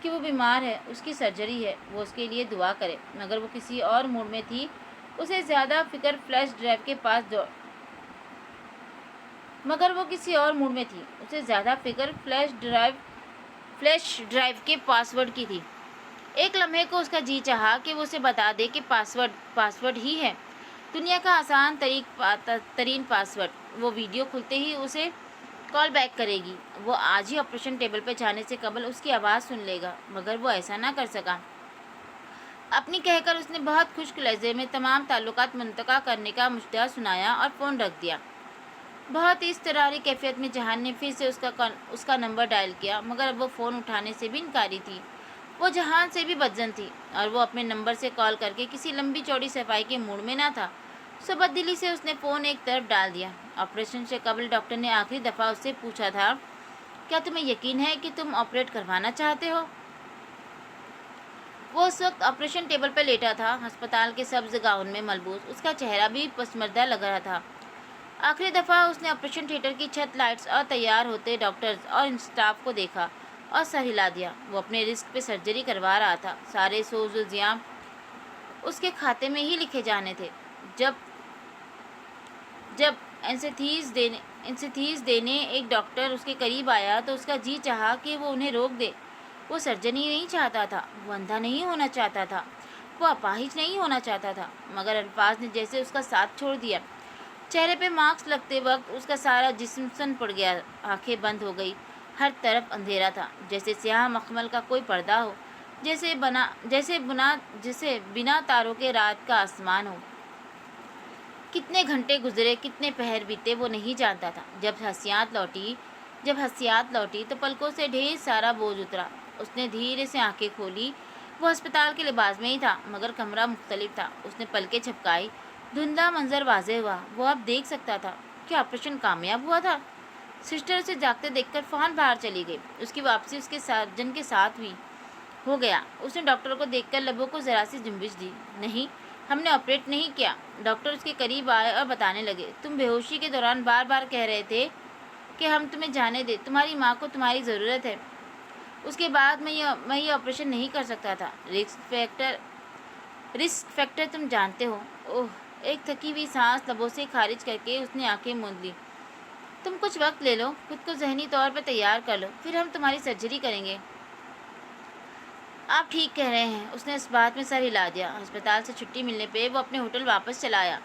[SPEAKER 1] کہ وہ بیمار ہے، اس کی سرجری ہے، وہ اس کے لیے دعا کرے۔ مگر وہ کسی اور موڈ میں تھی۔ اسے زیادہ فکر فلیش ڈرائیو کے پاس مگر وہ کسی اور موڈ میں تھی۔ اسے زیادہ فکر فلیش ڈرائیو کے پاس ورڈ کی تھی۔ ایک لمحے کو اس کا جی چاہا کہ وہ اسے بتا دے کہ پاس ورڈ ہی ہے، دنیا کا آسان ترین پاس ورڈ۔ وہ ویڈیو کھلتے ہی اسے کال بیک کرے گی۔ وہ آج ہی آپریشن ٹیبل پہ جانے سے قبل اس کی آواز سن لے گا، مگر وہ ایسا نہ کر سکا۔ اپنی کہہ کر اس نے بہت خشک لہجے میں تمام تعلقات منقطع کرنے کا مشورہ سنایا اور فون رکھ دیا۔ بہت ہی اضطراری کیفیت میں جہان نے پھر سے اس کا نمبر ڈائل کیا، مگر وہ فون اٹھانے سے بھی انکاری تھی۔ وہ جہان سے بھی بدظن تھی اور وہ اپنے نمبر سے کال کر کے کسی لمبی چوڑی صفائی کے موڈ میں نہ تھا۔ بددلی سے اس نے فون ایک طرف ڈال دیا۔ آپریشن سے قبل ڈاکٹر نے آخری دفعہ اس سے پوچھا تھا، کیا تمہیں یقین ہے کہ تم آپریٹ کروانا چاہتے ہو؟ وہ اس وقت آپریشن ٹیبل پر لیٹا تھا، ہسپتال کے سبز گاؤن میں ملبوس۔ اس کا چہرہ بھی پسماندہ لگ رہا تھا۔ آخری دفعہ اس نے آپریشن تھیٹر کی چھت، لائٹس اور تیار ہوتے ڈاکٹرز اور اسٹاف کو دیکھا اور سر ہلا دیا۔ وہ اپنے رسک پہ سرجری کروا رہا تھا، سارے سوز و زیاں اس کے کھاتے میں ہی لکھے جانے تھے۔ جب انستھیز دینے ایک ڈاکٹر اس کے قریب آیا تو اس کا جی چاہا کہ وہ انہیں روک دے۔ وہ سرجری نہیں چاہتا تھا، وہ اندھا نہیں ہونا چاہتا تھا، وہ اپاہج نہیں ہونا چاہتا تھا، مگر الفاظ نے جیسے اس کا ساتھ چھوڑ دیا۔ چہرے پہ ماسک لگتے وقت اس کا سارا جسم سن پڑ گیا، آنکھیں بند ہو گئی، ہر طرف اندھیرا تھا، جیسے سیاہ مخمل کا کوئی پردہ ہو، جیسے بنا تاروں کے رات کا آسمان ہو۔ کتنے گھنٹے گزرے، کتنے پہر بیتے وہ نہیں جانتا تھا۔ جب حسیات لوٹی تو پلکوں سے ڈھیر سارا بوجھ اترا۔ اس نے دھیرے سے آنکھیں کھولی۔ وہ ہسپتال کے لباس میں ہی تھا، مگر کمرہ مختلف تھا۔ اس نے پلکیں جھپکائی، دھندلا منظر واضح ہوا۔ وہ اب دیکھ سکتا تھا کہ آپریشن کامیاب ہوا تھا۔ سسٹر اسے جاگتے دیکھ کر فوراً باہر چلی گئی۔ اس کی واپسی اس کے سرجن کے ساتھ ہو گیا۔ اس نے ڈاکٹر کو دیکھ کر لبوں کو ذرا سی جنبش دی۔ نہیں، ہم نے آپریٹ نہیں کیا۔ ڈاکٹر اس کے قریب آئے اور بتانے لگے، تم بے ہوشی کے دوران بار بار کہہ رہے تھے کہ ہم تمہیں جانے دیں، تمہاری ماں کو تمہاری ضرورت ہے۔ اس کے بعد میں یہ آپریشن نہیں کر سکتا تھا۔ رسک فیکٹر تم جانتے ہو۔ اوہ، ایک تھکی ہوئی سانس لبوں سے خارج کر کے اس نے آنکھیں موند لی۔ تم کچھ وقت لے لو، خود کو ذہنی طور پر تیار کر لو، پھر ہم تمہاری سرجری کریں گے۔ آپ ٹھیک کہہ رہے ہیں۔ اس نے اس بات میں سر ہلا دیا۔ ہسپتال سے چھٹی ملنے پہ وہ اپنے ہوٹل واپس چلا آیا۔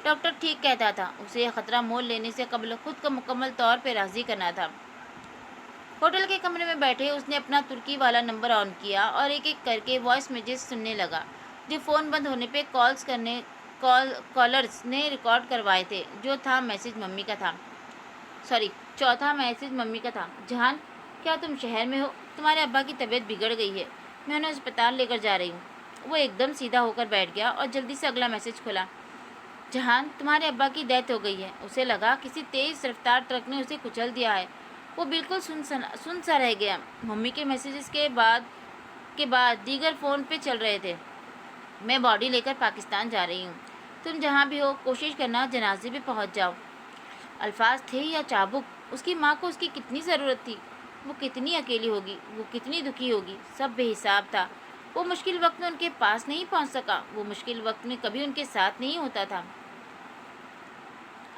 [SPEAKER 1] ڈاکٹر ٹھیک کہتا تھا، اسے یہ خطرہ مول لینے سے قبل خود کو مکمل طور پہ راضی کرنا تھا۔ ہوٹل کے کمرے میں بیٹھے اس نے اپنا ترکی والا نمبر آن کیا اور ایک ایک کر کے وائس میسیج سننے لگا جو فون بند ہونے پہ کالرز نے ریکارڈ کروائے تھے۔ چوتھا میسیج ممی کا تھا۔ جہان، کیا تم شہر میں ہو؟ تمہارے ابا کی طبیعت بگڑ گئی ہے، میں انہیں ہسپتال لے کر جا رہی ہوں۔ وہ ایک دم سیدھا ہو کر بیٹھ گیا اور جلدی سے اگلا میسیج کھولا۔ جہان، تمہارے ابا کی ڈیتھ ہو گئی ہے۔ اسے لگا کسی تیز رفتار ٹرک نے اسے کچل دیا ہے۔ وہ بالکل سن سا رہ گیا۔ ممی کے میسیجز کے بعد دیگر فون پہ چل رہے تھے۔ میں باڈی لے کر پاکستان جا رہی ہوں، تم جہاں بھی ہو کوشش کرنا جنازے پہ پہنچ جاؤ۔ الفاظ تھے یا چابک؟ اس کی ماں کو اس کی کتنی ضرورت تھی، وہ کتنی اکیلی ہوگی، وہ کتنی دکھی ہوگی، سب بے حساب تھا۔ وہ مشکل وقت میں ان کے پاس نہیں پہنچ سکا، وہ مشکل وقت میں کبھی ان کے ساتھ نہیں ہوتا تھا۔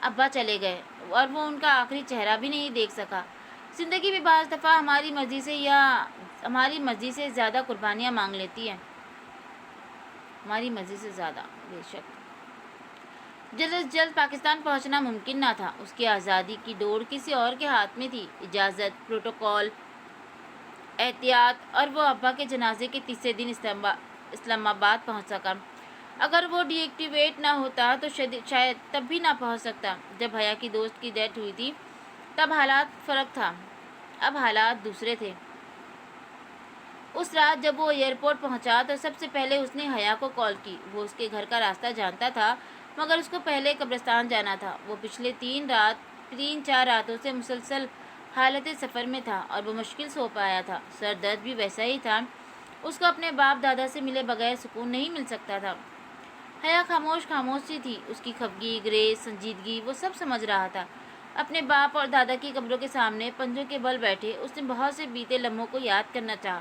[SPEAKER 1] ابا چلے گئے اور وہ ان کا آخری چہرہ بھی نہیں دیکھ سکا۔ زندگی بھی بعض دفعہ ہماری مرضی سے زیادہ قربانیاں مانگ لیتی ہے، ہماری مرضی سے زیادہ۔ بے شک جلد از جلد پاکستان پہنچنا ممکن نہ تھا۔ اس کی آزادی کی ڈور کسی اور کے ہاتھ میں تھی۔ اجازت، پروٹوکول، احتیاط، اور وہ ابا کے جنازے کے تیسرے دن اسلام آباد پہنچ سکا۔ اگر وہ ڈی ایکٹیویٹ نہ ہوتا تو شاید تب بھی نہ پہنچ سکتا۔ جب حیا کی دوست کی ڈیتھ ہوئی تھی تب فرق تھا، اب حالات دوسرے تھے۔ اس رات جب وہ ایئرپورٹ پہنچا تو سب سے پہلے اس نے حیا کو کال کی۔ وہ اس کے گھر کا راستہ جانتا تھا، مگر اس کو پہلے قبرستان جانا تھا۔ وہ پچھلے 3-4 راتوں سے مسلسل حالت سفر میں تھا اور وہ مشکل سو پایا تھا۔ سر درد بھی ویسا ہی تھا۔ اس کو اپنے باپ دادا سے ملے بغیر سکون نہیں مل سکتا تھا۔ حیا خاموش سی تھی، اس کی خفگی، گریز، سنجیدگی، وہ سب سمجھ رہا تھا۔ اپنے باپ اور دادا کی قبروں کے سامنے پنجوں کے بل بیٹھے اس نے بہت سے بیتے لمحوں کو یاد کرنا چاہا۔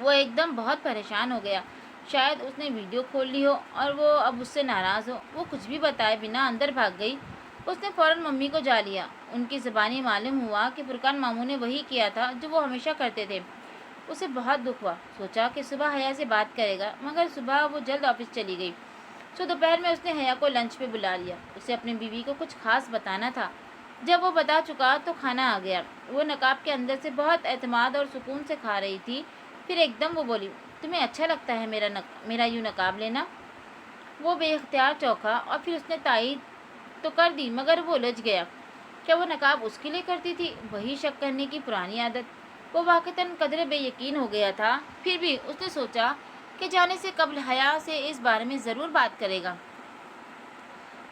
[SPEAKER 1] وہ ایک دم بہت پریشان ہو گیا۔ شاید اس نے ویڈیو کھول لی ہو اور وہ اب اس سے ناراض ہو۔ وہ کچھ بھی بتائے بنا اندر بھاگ گئی۔ اس نے فوراً ممی کو جا لیا۔ ان کی زبانی معلوم ہوا کہ فرقان ماموں نے وہی کیا تھا جو وہ ہمیشہ کرتے تھے۔ اسے بہت دکھ ہوا۔ سوچا کہ صبح حیا سے بات کرے گا، مگر صبح وہ جلد آفس چلی گئی۔ دوپہر میں اس نے حیا کو لنچ پہ بلا لیا۔ اسے اپنی بیوی کو کچھ خاص بتانا تھا۔ جب وہ بتا چکا تو کھانا آ گیا۔ وہ نقاب کے اندر سے بہت اعتماد اور سکون سے کھا رہی تھی۔ پھر ایک دم وہ بولی، تمہیں اچھا لگتا ہے میرا یوں نقاب لینا؟ وہ بے اختیار چونکا اور پھر اس نے تائید تو کر دی، مگر وہ الجھ گیا۔ کیا وہ نقاب اس کے لیے کرتی تھی؟ وہی شک کرنے کی پرانی عادت۔ وہ واقعتاً قدرے بے یقین ہو گیا تھا، پھر بھی اس نے سوچا کہ جانے سے قبل حیا سے اس بارے میں ضرور بات کرے گا۔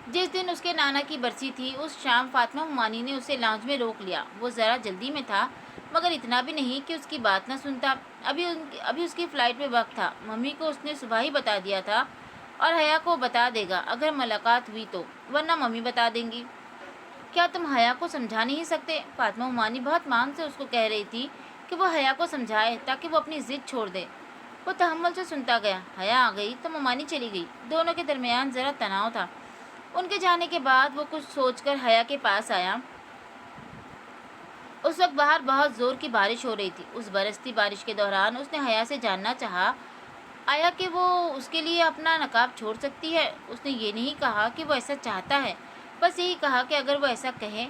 [SPEAKER 1] جس دن اس کے نانا کی برسی تھی، اس شام فاطمہ عمانی نے اسے لاؤنج میں روک لیا۔ وہ ذرا جلدی میں تھا، مگر اتنا بھی نہیں کہ اس کی بات نہ سنتا۔ ابھی اس کی فلائٹ میں وقت تھا۔ ممی کو اس نے صبح ہی بتا دیا تھا اور حیا کو بتا دے گا اگر ملاقات ہوئی تو، ورنہ ممی بتا دیں گی۔ کیا تم حیا کو سمجھا نہیں سکتے؟ فاطمہ عمانی بہت مان سے اس کو کہہ رہی تھی کہ وہ حیا کو سمجھائے تاکہ وہ اپنی ضد چھوڑ دے۔ وہ تحمل سے سنتا گیا۔ حیا آ گئی تو عمانی چلی گئی۔ دونوں کے درمیان ذرا تناؤ تھا۔ ان کے جانے کے بعد وہ کچھ سوچ کر حیا کے پاس آیا۔ اس وقت باہر بہت زور کی بارش ہو رہی تھی۔ اس برستی بارش کے دوران اس نے حیا سے جاننا چاہا آیا کہ وہ اس کے لیے اپنا نقاب چھوڑ سکتی ہے۔ اس نے یہ نہیں کہا کہ وہ ایسا چاہتا ہے، بس یہی کہا کہ اگر وہ ایسا کہے،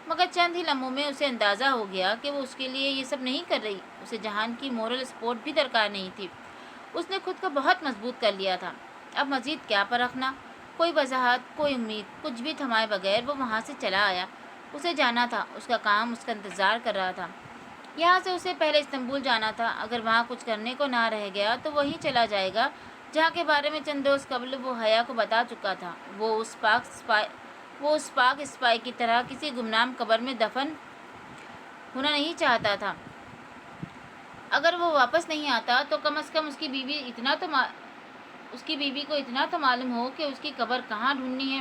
[SPEAKER 1] مگر چند ہی لمحوں میں اسے اندازہ ہو گیا کہ وہ اس کے لیے یہ سب نہیں کر رہی۔ اسے جہان کی مورل سپورٹ بھی درکار نہیں تھی۔ اس نے خود کو بہت مضبوط کر لیا تھا۔ اب مزید کیا پرکھنا؟ کوئی وضاحت، کوئی امید، کچھ بھی تھمائے بغیر وہ وہاں سے چلا آیا۔ اسے جانا تھا، اس کا کام اس کا انتظار کر رہا تھا۔ یہاں سے اسے پہلے استنبول جانا تھا۔ اگر وہاں کچھ کرنے کو نہ رہ گیا تو وہیں چلا جائے گا جہاں کے بارے میں چند روز قبل وہ حیا کو بتا چکا تھا۔ وہ اس پاک اسپائی کی طرح کسی گمنام قبر میں دفن ہونا نہیں چاہتا تھا۔ اگر وہ واپس نہیں آتا تو کم از کم اس کی بیوی کو اتنا تو معلوم ہو کہ اس کی قبر کہاں ڈھونڈنی ہے۔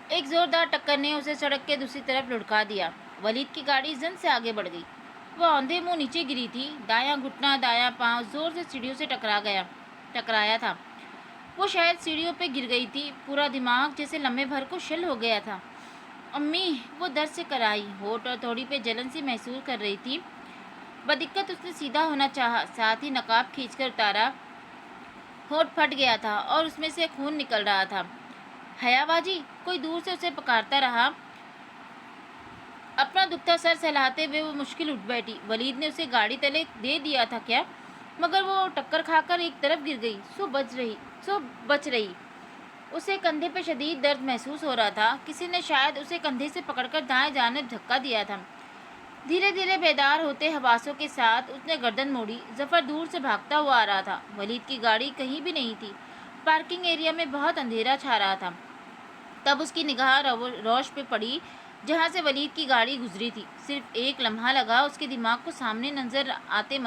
[SPEAKER 1] ایک زوردار ٹکر نے اسے سڑک کے دوسری طرف لڑکا دیا۔ ولید کی گاڑی زن سے آگے بڑھ گئی۔ وہ اوندھے منہ نیچے گری تھی۔ دایاں گھٹنا، دایاں پاؤں زور سے سیڑھیوں سے ٹکرایا تھا۔ وہ شاید سیڑھیوں پہ گر گئی تھی۔ پورا دماغ جیسے لمحے بھر کو شل ہو گیا تھا۔ امی! وہ درد سے کرائی، ہونٹ اور تھوڑی پہ جلن سی محسوس کر رہی تھی۔ بدقت اس نے سیدھا ہونا چاہا، ساتھ ہی نقاب کھینچ کر اتارا۔ ہونٹ پھٹ گیا تھا اور اس میں سے خون نکل رہا تھا۔ حیا باجی! کوئی دور سے اسے پکارتا رہا۔ اپنا دکھتا سر سہلاتے ہوئے وہ مشکل اٹھ بیٹھی۔ ولید نے اسے گاڑی تلے دے دیا تھا کیا؟ مگر وہ ٹکر کھا کر ایک طرف گر گئی۔ سو بچ رہی۔ اسے کندھے پہ شدید درد محسوس ہو رہا تھا۔ کسی نے شاید اسے کندھے سے پکڑ کر دائیں جانب دھکا دیا تھا۔ دھیرے دھیرے بیدار ہوتے حواسوں کے ساتھ اس نے گردن موڑی۔ ظفر دور سے بھاگتا ہوا آ رہا تھا۔ ولید کی گاڑی کہیں بھی نہیں تھی۔ پارکنگ ایریا میں بہت اندھیرا چھا رہا تھا۔ تب اس کی نگاہ روش پہ پڑی جہاں سے ولید کی گاڑی گزری تھی۔ صرف ایک لمحہ لگا اس کے دماغ کو سامنے نظر آتے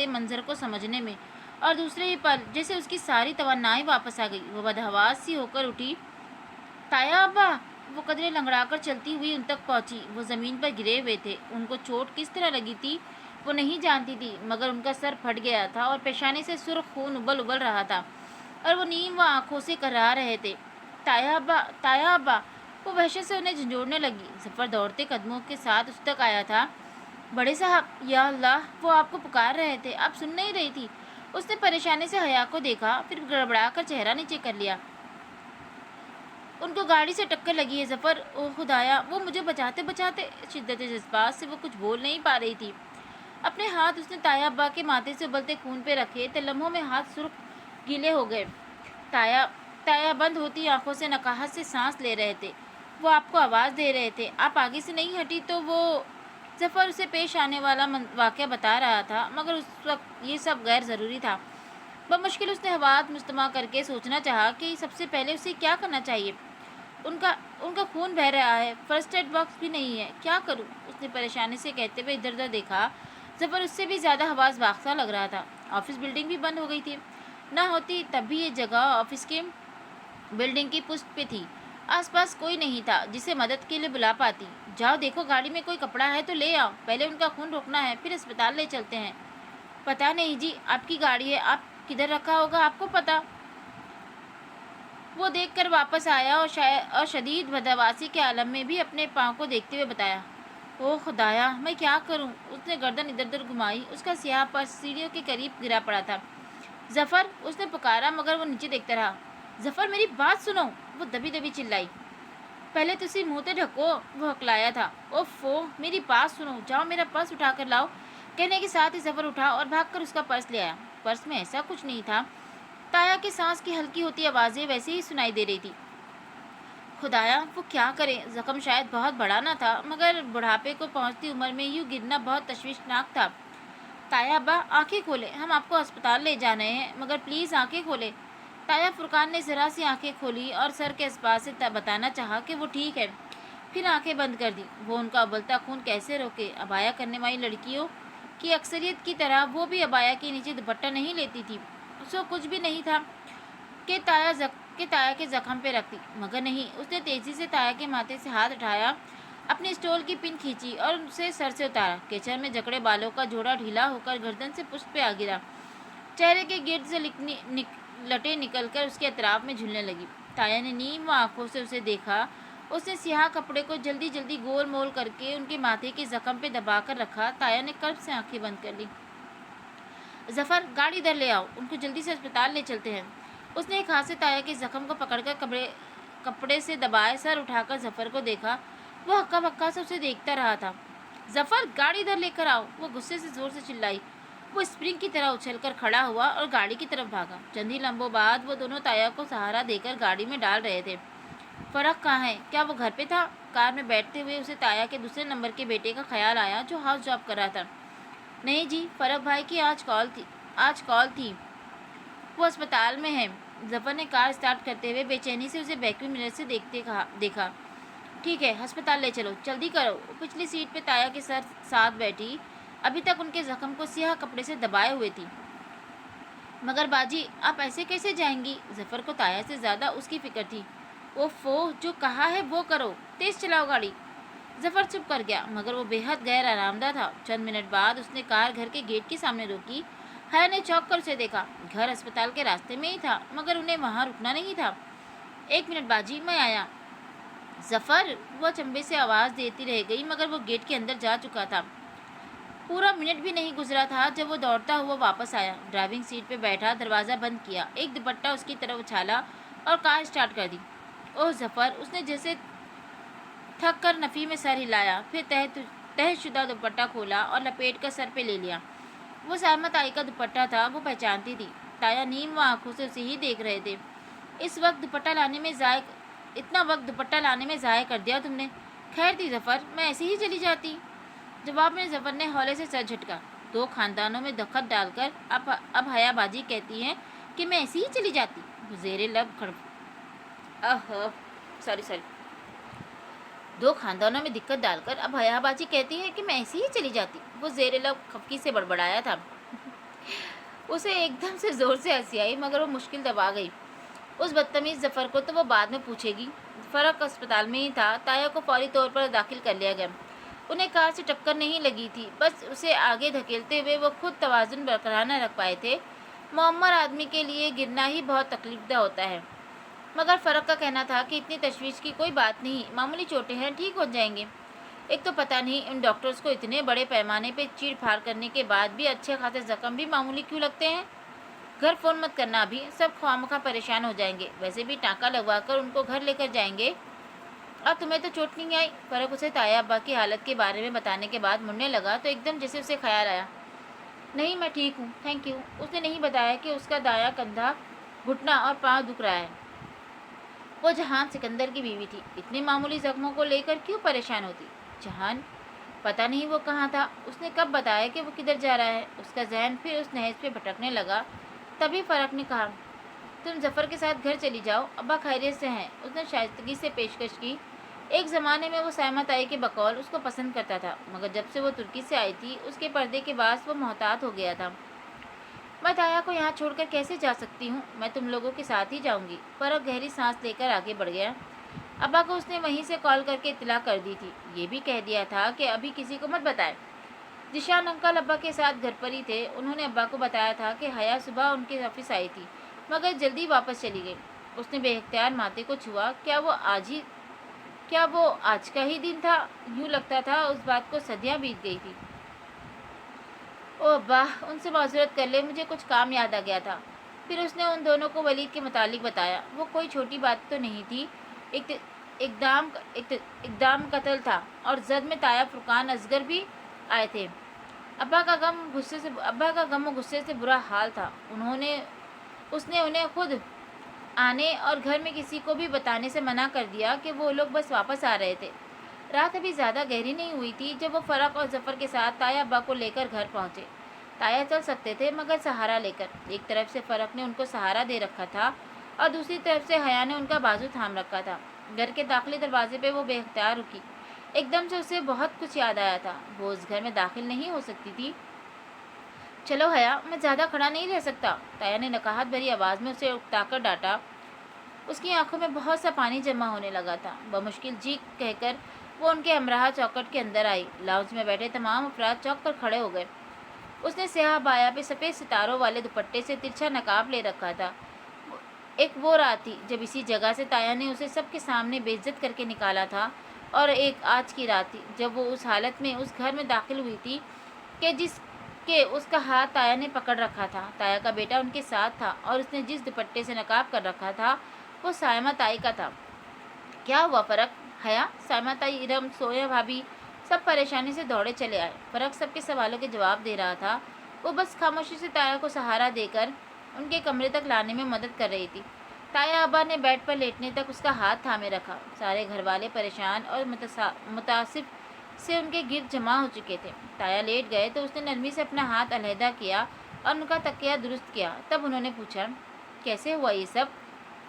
[SPEAKER 1] منظر کو سمجھنے میں، اور دوسرے ہی پل جیسے اس کی ساری توانائی واپس آ گئی۔ وہ بدحواس سی ہو کر اٹھی۔ تایا ابا! وہ قدرے لنگڑا کر چلتی ہوئی ان تک پہنچی۔ وہ زمین پر گرے ہوئے تھے۔ ان کو چوٹ کس طرح لگی تھی وہ نہیں جانتی تھی، مگر ان کا سر پھٹ گیا تھا اور پیشانی سے سرخ خون ابل رہا تھا اور وہ نیم آنکھوں سے کرا رہے تھے۔ تایا ابا! تایا ابا! وہ وحشت سے انہیں جھنجھوڑنے لگی۔ ظفر دوڑتے قدموں کے ساتھ اس تک آیا تھا۔ بڑے صاحب! یا اللہ! وہ آپ کو پکار رہے تھے، آپ سن نہیں رہی تھی؟ اس نے پریشانی سے حیا کو دیکھا، پھر گڑبڑا کر چہرہ نیچے کر لیا۔ ان کو گاڑی سے ٹکر لگی ہے ظفر! او خدایا! وہ مجھے بچاتے شدت جذبات سے وہ کچھ بول نہیں پا رہی تھی۔ اپنے ہاتھ اس نے تایا ابا کے ماتھے سے ابلتے خون پہ رکھے تو لمحوں میں ہاتھ سرخ گیلے ہو گئے۔ تایا بند ہوتی آنکھوں سے نقاہت سے سانس لے رہے تھے۔ وہ آپ کو آواز دے رہے تھے، آپ آگے سے نہیں ہٹی تو وہ… ظفر اسے پیش آنے والا واقعہ بتا رہا تھا، مگر اس وقت یہ سب غیر ضروری تھا۔ بمشکل اس نے حوالات مجتمع کر کے سوچنا چاہا کہ سب سے پہلے اسے کیا کرنا چاہیے۔ ان کا خون بہہ رہا ہے، فرسٹ ایڈ باکس بھی نہیں ہے، کیا کروں؟ اس نے پریشانی سے کہتے ہوئے ادھر ادھر دیکھا۔ ظفر اس سے بھی زیادہ حواس باختہ لگ رہا تھا۔ آفس بلڈنگ بھی بند ہو گئی تھی۔ نہ ہوتی تب بھی یہ جگہ آفس کے بلڈنگ کی پشت پہ تھی، آس پاس کوئی نہیں تھا جسے مدد کے لیے بلا پاتی۔ جاؤ دیکھو گاڑی میں کوئی کپڑا ہے تو لے آؤ، پہلے ان کا خون روکنا ہے، پھر اسپتال لے چلتے ہیں۔ پتہ نہیں جی، آپ کی گاڑی ہے، آپ کدھر رکھا ہوگا آپ کو پتہ۔ وہ دیکھ کر واپس آیا اور شدید بدحواسی کے عالم میں بھی اپنے پاؤں کو دیکھتے ہوئے بتایا، او خدایا میں کیا کروں۔ اس نے گردن ادھر ادھر گھمائی، اس کا سیاہ پرس سیڑھیوں کے قریب گرا پڑا تھا۔ ظفر، اس نے پکارا مگر وہ نیچے دیکھتا رہا۔ ظفر میری بات سنو، وہ دبی دبی چلائی۔ پہلے تسی منہ تے ڈھکو، وہ ہکلایا تھا۔ اوفو، میری بات سنو، جاؤ میرا پرس اٹھا کر لاؤ۔ کہنے کے ساتھ ہی ظفر اٹھا اور بھاگ کر اس کا پرس لے آیا۔ پرس میں ایسا کچھ نہیں تھا، تایا کی سانس کی ہلکی ہوتی آوازیں ویسے ہی سنائی دے رہی تھی۔ خدایا وہ کیا کرے، زخم شاید بہت بڑا نہ تھا مگر بڑھاپے کو پہنچتی عمر میں یوں گرنا بہت تشویشناک تھا۔ تایا ابا آنکھیں کھولے، ہم آپ کو اسپتال لے جانے ہیں، مگر پلیز آنکھیں کھولے۔ تایا فرقان نے ذرا سی آنکھیں کھولی اور سر کے اسباب سے بتانا چاہا کہ وہ ٹھیک ہے، پھر آنکھیں بند کر دی۔ وہ ان کا ابلتا خون کیسے روکے؟ ابایا کرنے والی لڑکیوں کی اکثریت کی طرح وہ بھی ابایا کے نیچے دوپٹہ نہیں لیتی تھی۔ اس کو کچھ بھی نہیں تھا کہ تایا کے زخم پہ رکھتی، مگر نہیں، اس نے تیزی سے تایا کے ماتھے سے ہاتھ اٹھایا، اپنی اسٹول کی پن کھینچی اور اسے سر سے اتارا۔ کیچڑ میں جکڑے بالوں کا جوڑا ڈھیلا ہو کر گردن سے پشت پہ آ گرا، چہرے کے گرد سے لٹیں نکل کر اس کے اطراف میں جھولنے لگی۔ تایا نے نیم آنکھوں سے اسے دیکھا۔ اس نے سیاہ کپڑے کو جلدی جلدی گول مول کر کے ان کے ماتھے کے زخم پہ دبا کر رکھا۔ تایا نے کرب سے آنکھیں بند کر لی۔ ظفر، گاڑی ادھر لے آؤ، ان کو جلدی سے اسپتال لے چلتے ہیں۔ اس نے ایک ہاتھ سے تایا کے زخم کو پکڑ کر کپڑے سے دبائے سر اٹھا کر ظفر کو دیکھا۔ وہ ہکا بکا سے اسے دیکھتا رہا تھا۔ ظفر، گاڑی ادھر لے کر آؤ، وہ غصے سے زور سے چلائی۔ وہ اسپرنگ کی طرح اچھل کر کھڑا ہوا اور گاڑی کی طرف بھاگا۔ چند ہی لمحوں بعد وہ دونوں تایا کو سہارا دے کر گاڑی میں ڈال رہے تھے۔ فرق کہاں ہے؟ کیا وہ گھر پہ تھا؟ کار میں بیٹھتے ہوئے اسے تایا کے دوسرے نمبر کے بیٹے کا خیال آیا جو ہاؤس جاب کر رہا تھا۔ نہیں جی، فرق بھائی کی آج کال تھی، وہ اسپتال میں ہے۔ ظفر نے کار اسٹارٹ کرتے ہوئے بے چینی سے اسے بیک مرر سے دیکھا۔ ٹھیک ہے، ہسپتال لے چلو، جلدی کرو۔ وہ پچھلی سیٹ پہ تایا کے ساتھ بیٹھی، ابھی تک ان کے زخم کو سیاہ کپڑے سے دبائے ہوئے تھی۔ مگر باجی، آپ ایسے کیسے جائیں گی؟ ظفر کو تایا سے زیادہ اس کی فکر تھی۔ اوفو، جو کہا ہے وہ کرو، تیز چلاؤ گاڑی۔ ظفر چپ کر گیا، مگر وہ بے حد غیر آرام دہ تھا۔ چند منٹ بعد اس نے کار گھر کے گیٹ کے سامنے روکی۔ حیا نے چونک کر اسے دیکھا۔ گھر اسپتال کے راستے میں ہی تھا، مگر انہیں وہاں رکنا نہیں تھا۔ ایک منٹ باجی، میں آیا۔ ظفر، وہ چمبے سے آواز دیتی رہ گئی مگر وہ گیٹ کے اندر جا چکا تھا۔ پورا منٹ بھی نہیں گزرا تھا جب وہ دوڑتا ہوا واپس آیا، ڈرائیونگ سیٹ پہ بیٹھا، دروازہ بند کیا، ایک دوپٹہ اس کی طرف اچھالا اور کار اسٹارٹ کر دی۔ اوہ ظفر، اس نے جیسے تھک کر نفی میں سر ہلایا، پھر تہہ شدہ دوپٹہ کھولا اور لپیٹ کر سر پہ لے لیا۔ وہ سائمہ تائی کا دوپٹہ تھا، وہ پہچانتی تھی۔ تایا نیم آنکھوں سے اسے ہی دیکھ رہے تھے۔ اتنا وقت دوپٹہ لانے میں ضائع کر دیا تم نے؟ خیر تھی ظفر، میں ایسے ہی چلی جاتی۔ جواب میں ظفر نے ہولے سے سر جھٹکا۔ دو خاندانوں میں دخل ڈال کر اب حیا باجی کہتی ہیں کہ میں ایسے ہی چلی جاتی۔ وہ زیر لب دو خاندانوں میں دقت ڈال کر اب حیا باجی کہتی ہے کہ میں ایسے ہی چلی جاتی۔ وہ زیر لب خفگی سے بڑبڑایا تھا۔ اسے ایک دم سے زور سے ہنسی آئی مگر وہ مشکل دبا گئی۔ اس بدتمیز ظفر کو تو وہ بعد میں پوچھے گی۔ فرق اسپتال میں ہی تھا، تایا کو فوری طور پر داخل کر لیا گیا۔ انہیں کار سے ٹکر نہیں لگی تھی، بس اسے آگے دھکیلتے ہوئے وہ خود توازن برقرار نہ رکھ پائے تھے۔ معمر آدمی کے لیے گرنا ہی بہت تکلیف دہ ہوتا ہے، مگر فرق کا کہنا تھا کہ اتنی تشویش کی کوئی بات نہیں، معمولی چوٹیں ہیں، ٹھیک ہو جائیں گے۔ ایک تو پتہ نہیں ان ڈاکٹرز کو اتنے بڑے پیمانے پہ چیڑ پھاڑ کرنے کے بعد بھی اچھے خاصے زخم بھی معمولی کیوں لگتے ہیں۔ گھر فون مت کرنا، ابھی سب خواہ پریشان ہو جائیں گے، ویسے بھی ٹانکا لگوا کر ان کو گھر لے کر جائیں گے۔ اب تمہیں تو چوٹ نہیں آئی؟ فرق اسے تایا ابا کی حالت کے بارے میں بتانے کے بعد مڑنے لگا تو ایک دم جیسے اسے خیال آیا، نہیں میں ٹھیک ہوں، تھینک یو۔ اس نے نہیں بتایا کہ اس کا دایاں کندھا، گھٹنا اور پاؤں دکھ رہا ہے۔ وہ جہان سکندر کی بیوی تھی، اتنے معمولی زخموں کو لے کر کیوں پریشان ہوتی؟ جہان؟ پتہ نہیں وہ کہاں تھا، اس نے کب بتایا کہ وہ کدھر جا رہا ہے؟ اس کا ذہن پھر اس نہج پہ بھٹکنے لگا۔ تبھی فرق نے کہا، تم ظفر کے ساتھ گھر چلی جاؤ، ابا خیریت سے ہیں۔ اس نے شائستگی سے پیشکش کی۔ ایک زمانے میں وہ سائمہ تائی کے بقول اس کو پسند کرتا تھا، مگر جب سے وہ ترکی سے آئی تھی اس کے پردے کے باعث وہ محتاط ہو گیا تھا۔ میں تایا کو یہاں چھوڑ کر کیسے جا سکتی ہوں؟ میں تم لوگوں کے ساتھ ہی جاؤں گی۔ فرق گہری سانس لے کر آگے بڑھ گیا۔ ابا کو اس نے وہیں سے کال کر کے اطلاع کر دی تھی، یہ بھی کہہ دیا تھا کہ ابھی کسی کو مت بتائے۔ ذیشان انکل ابا کے ساتھ گھر پر ہی تھے۔ انہوں نے ابا کو بتایا تھا کہ حیا صبح ان کے آفس آئی تھی مگر جلدی واپس چلی گئی۔ اس نے بے اختیار ماتھے کو چھوا۔ کیا وہ آج کا ہی دن تھا؟ یوں لگتا تھا اس بات کو صدیاں بیت گئی تھی۔ او ابا، ان سے معذرت کر لے، مجھے کچھ کام یاد آ گیا تھا۔ پھر اس نے ان دونوں کو ولید کے متعلق بتایا۔ وہ کوئی چھوٹی بات تو نہیں تھی، اقدام قتل تھا اور زد میں تایا فرقان اصغر بھی آئے تھے۔ ابا کا غم و غصے سے برا حال تھا۔ اس نے انہیں خود آنے اور گھر میں کسی کو بھی بتانے سے منع کر دیا کہ وہ لوگ بس واپس آ رہے تھے۔ رات ابھی زیادہ گہری نہیں ہوئی تھی جب وہ فرق اور ظفر کے ساتھ تایا ابا کو لے کر گھر پہنچے۔ تایا چل سکتے تھے مگر سہارا لے کر۔ ایک طرف سے فرق نے ان کو سہارا دے رکھا تھا اور دوسری طرف سے حیا نے ان کا بازو تھام رکھا تھا۔ گھر کے داخلی دروازے پہ وہ بے اختیار رکی۔ ایک دم سے اسے بہت کچھ یاد آیا تھا۔ وہ اس گھر میں داخل نہیں ہو سکتی تھی۔ چلو حیا، میں زیادہ کھڑا نہیں رہ سکتا، تایا نے نقاہت بھری آواز میں اسے اکتا کر ڈانٹا۔ اس کی آنکھوں میں بہت سا پانی جمع ہونے لگا تھا۔ بمشکل جی کہہ کر وہ ان کے ہمراہ چوکٹ کے اندر آئی۔ لاؤنج میں بیٹھے تمام افراد چوک کر کھڑے ہو گئے۔ اس نے سیاہ بایا پہ سفید ستاروں والے دوپٹے سے ترچھا نقاب لے رکھا تھا۔ ایک وہ رات تھی جب اسی جگہ سے تایا نے اسے سب کے سامنے بے عزت کر کے نکالا تھا، اور ایک آج کی رات تھی جب وہ اس حالت میں اس گھر میں داخل ہوئی تھی کہ اس کا ہاتھ تایا نے پکڑ رکھا تھا۔ تایا کا بیٹا ان کے ساتھ تھا اور اس نے جس دوپٹے سے نقاب کر رکھا تھا وہ سائمہ تائی کا تھا۔ کیا ہوا فرق؟ حیا، سائمہ تائی، ارم، سویا بھابھی سب پریشانی سے دوڑے چلے آئے۔ فرق سب کے سوالوں کے جواب دے رہا تھا۔ وہ بس خاموشی سے تایا کو سہارا دے کر ان کے کمرے تک لانے میں مدد کر رہی تھی۔ تایا ابا نے بیڈ پر لیٹنے تک اس کا ہاتھ تھامے رکھا۔ سارے گھر والے پریشان اور متاثر سے ان کے گرد جمع ہو چکے تھے۔ تایا لیٹ گئے تو اس نے نرمی سے اپنا ہاتھ علیحدہ کیا اور ان کا تکیہ درست کیا۔ تب انہوں نے پوچھا، کیسے ہوا یہ سب؟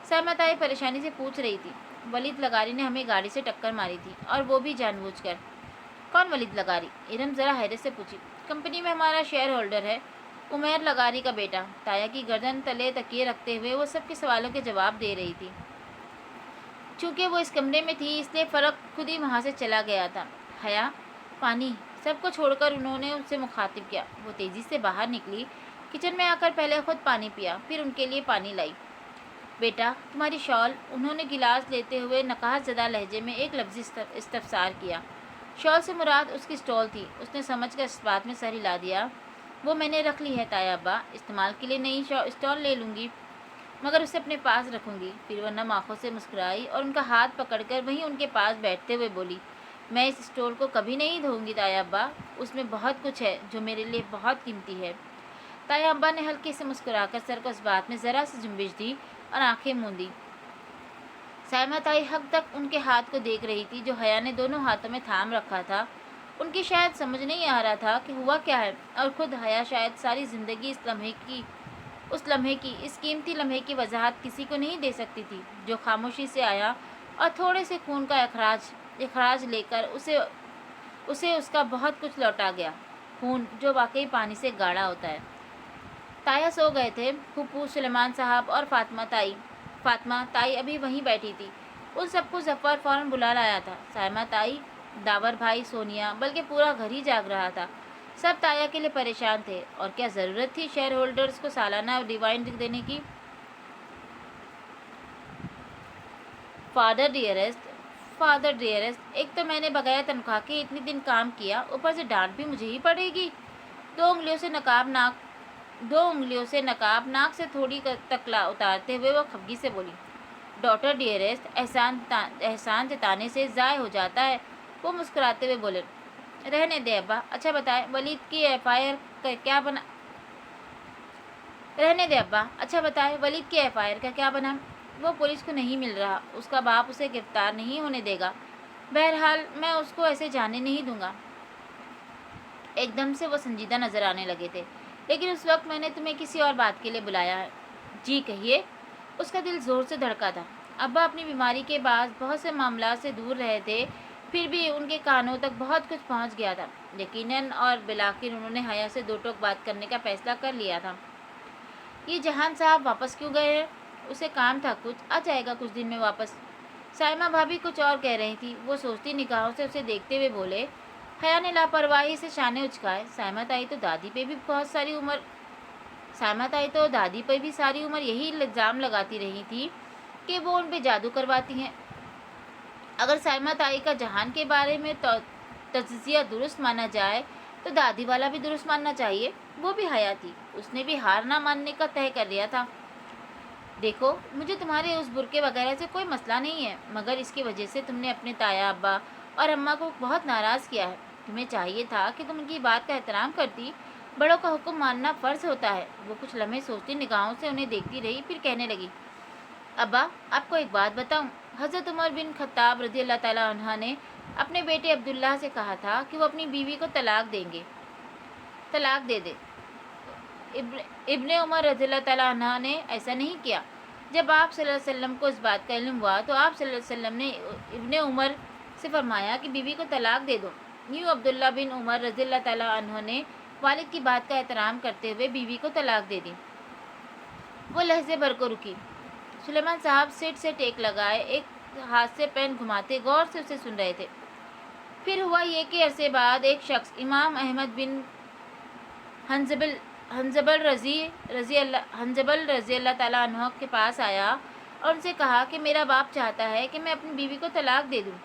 [SPEAKER 1] سائمہ تائی پریشانی سے پوچھ رہی تھی۔ ولید لغاری نے ہمیں گاڑی سے ٹکر ماری تھی اور وہ بھی جان بوجھ کر۔ کون ولید لغاری؟ ارم ذرا حیرت سے پوچھی۔ کمپنی میں ہمارا شیئر ہولڈر ہے، عمیر لغاری کا بیٹا۔ تایا کی گردن تلے تکیے رکھتے ہوئے وہ سب کے سوالوں کے جواب دے رہی تھی۔ چونکہ وہ اس کمرے میں تھی اس لیے فرق خود ہی وہاں سے چلا گیا تھا۔ حیا، پانی۔ سب کو چھوڑ کر انہوں نے اسے مخاطب کیا۔ وہ تیزی سے باہر نکلی، کچن میں آ کر پہلے خود پانی پیا، پھر ان کے لیے پانی لائی۔ بیٹا، تمہاری شال۔ انہوں نے گلاس لیتے ہوئے نقاہت زدہ لہجے میں ایک لفظی استفسار کیا۔ شال سے مراد اس کی اسٹال تھی۔ اس نے سمجھ کر اس بات میں سر ہلا دیا۔ وہ میں نے رکھ لی ہے تایا ابا، استعمال کے لیے نئی اسٹال لے لوں گی مگر اسے اپنے پاس رکھوں گی۔ پھر وہ نم آنکھوں سے مسکرائی اور ان کا ہاتھ پکڑ کر وہیں ان کے پاس بیٹھتے ہوئے بولی، میں اس اسٹال کو کبھی نہیں دھوؤں گی تایا ابا، اس میں بہت کچھ ہے جو میرے لیے بہت قیمتی ہے۔ تایا ابا نے ہلکے سے مسکرا کر سر کو اس بات میں ذرا سی جنبش دی اور آنکھیں موندی۔ سائمہ تائی حق تک ان کے ہاتھ کو دیکھ رہی تھی جو حیا نے دونوں ہاتھوں میں تھام رکھا تھا۔ ان کی شاید سمجھ نہیں آ رہا تھا کہ ہوا کیا ہے، اور خود حیا شاید ساری زندگی اس قیمتی لمحے کی وضاحت کسی کو نہیں دے سکتی تھی جو خاموشی سے آیا اور تھوڑے سے خون کا اخراج لے کر اسے اس کا بہت کچھ لوٹا گیا، خون جو واقعی پانی سے گاڑھا ہوتا ہے۔ تایا سو گئے تھے۔ پھوپھو، سلیمان صاحب اور فاطمہ تائی ابھی وہیں بیٹھی تھی۔ ان سب کو ظفر فوراً بلا لایا تھا۔ سائمہ تائی، داور بھائی، سونیا، بلکہ پورا گھر ہی جاگ رہا تھا۔ سب تایا کے لیے پریشان تھے، اور کیا ضرورت تھی شیئر ہولڈرز کو سالانہ ڈیویڈنڈ دینے کی؟ فادر ڈیئرسٹ، ایک تو میں نے بغیر تنخواہ کے اتنے دن کام کیا، اوپر سے ڈانٹ بھی مجھے ہی پڑے گی۔ دو انگلیوں سے نقاب ناک سے تھوڑی تک اتارتے ہوئے وہ خفگی سے بولی، ڈاٹر ڈیئرسٹ، احسان جتانے سے ضائع ہو جاتا ہے۔ وہ مسکراتے ہوئے بولے، رہنے دے ابا، اچھا بتائے ولید کی ایف آئی آر کا کیا بنا؟ وہ پولیس کو نہیں مل رہا، اس کا باپ اسے گرفتار نہیں ہونے دے گا۔ بہرحال میں اس کو ایسے جانے نہیں دوں گا۔ ایک دم سے وہ سنجیدہ نظر آنے لگے تھے۔ لیکن اس وقت میں نے تمہیں کسی اور بات کے لیے بلایا ہے۔ جی کہیے۔ اس کا دل زور سے دھڑکا تھا۔ ابا اپنی بیماری کے بعد بہت سے معاملات سے دور رہے تھے، پھر بھی ان کے کانوں تک بہت کچھ پہنچ گیا تھا۔ یقیناً، اور بالآخر انہوں نے حیا سے دو ٹوک بات کرنے کا فیصلہ کر لیا تھا۔ یہ جہان صاحب واپس کیوں گئے ہیں؟ اسے کام تھا کچھ، آ جائے گا کچھ دن میں واپس۔ سائمہ بھابھی کچھ اور کہہ رہی تھی، وہ سوچتی نگاہوں سے اسے دیکھتے ہوئے بولے۔ حیا نے لاپرواہی سے شانے اچکائے۔ سائمہ تائی تو دادی پہ بھی ساری عمر یہی الزام لگاتی رہی تھی کہ وہ ان پہ جادو کرواتی ہیں۔ اگر سائمہ تائی کا جہان کے بارے میں تجزیہ درست مانا جائے تو دادی والا بھی درست ماننا چاہیے۔ وہ بھی حیا تھی، اس نے بھی ہار نہ ماننے کا طے کر لیا تھا۔ دیکھو، مجھے تمہارے اس برقعے وغیرہ سے کوئی مسئلہ نہیں ہے، مگر اس کی وجہ سے تم نے اپنے تایا ابا اور اماں کو بہت ناراض کیا ہے۔ تمہیں چاہیے تھا کہ تم ان کی بات کا احترام کرتی۔ بڑوں کا حکم ماننا فرض ہوتا ہے۔ وہ کچھ لمحے سوچتی نگاہوں سے انہیں دیکھتی رہی، پھر کہنے لگی، ابا، آپ کو ایک بات بتاؤں؟ حضرت عمر بن خطاب رضی اللہ تعالیٰ عنہ نے اپنے بیٹے عبداللہ سے کہا تھا کہ وہ اپنی بیوی کو طلاق دے دے۔ ابن عمر رضی اللہ تعالیٰ عنہ نے ایسا نہیں کیا۔ جب آپ صلی اللہ علیہ وسلم کو اس بات کا علم ہوا تو آپ صلی اللہ علیہ وسلم نے ابن عمر سے فرمایا کہ بیوی کو طلاق دے دو۔ یوں عبداللہ بن عمر رضی اللہ تعالیٰ عنہ نے والد کی بات کا احترام کرتے ہوئے بیوی کو طلاق دے دی۔ وہ لہجے بھر کو رکی۔ سلیمان صاحب سیٹ سے ٹیک لگائے ایک ہاتھ سے پین گھماتے غور سے اسے سن رہے تھے۔ پھر ہوا یہ کہ عرصے بعد ایک شخص امام احمد بن حنظبل رضی اللہ تعالیٰ عنہ کے پاس آیا اور ان سے کہا کہ میرا باپ چاہتا ہے کہ میں اپنی بیوی کو طلاق دے دوں۔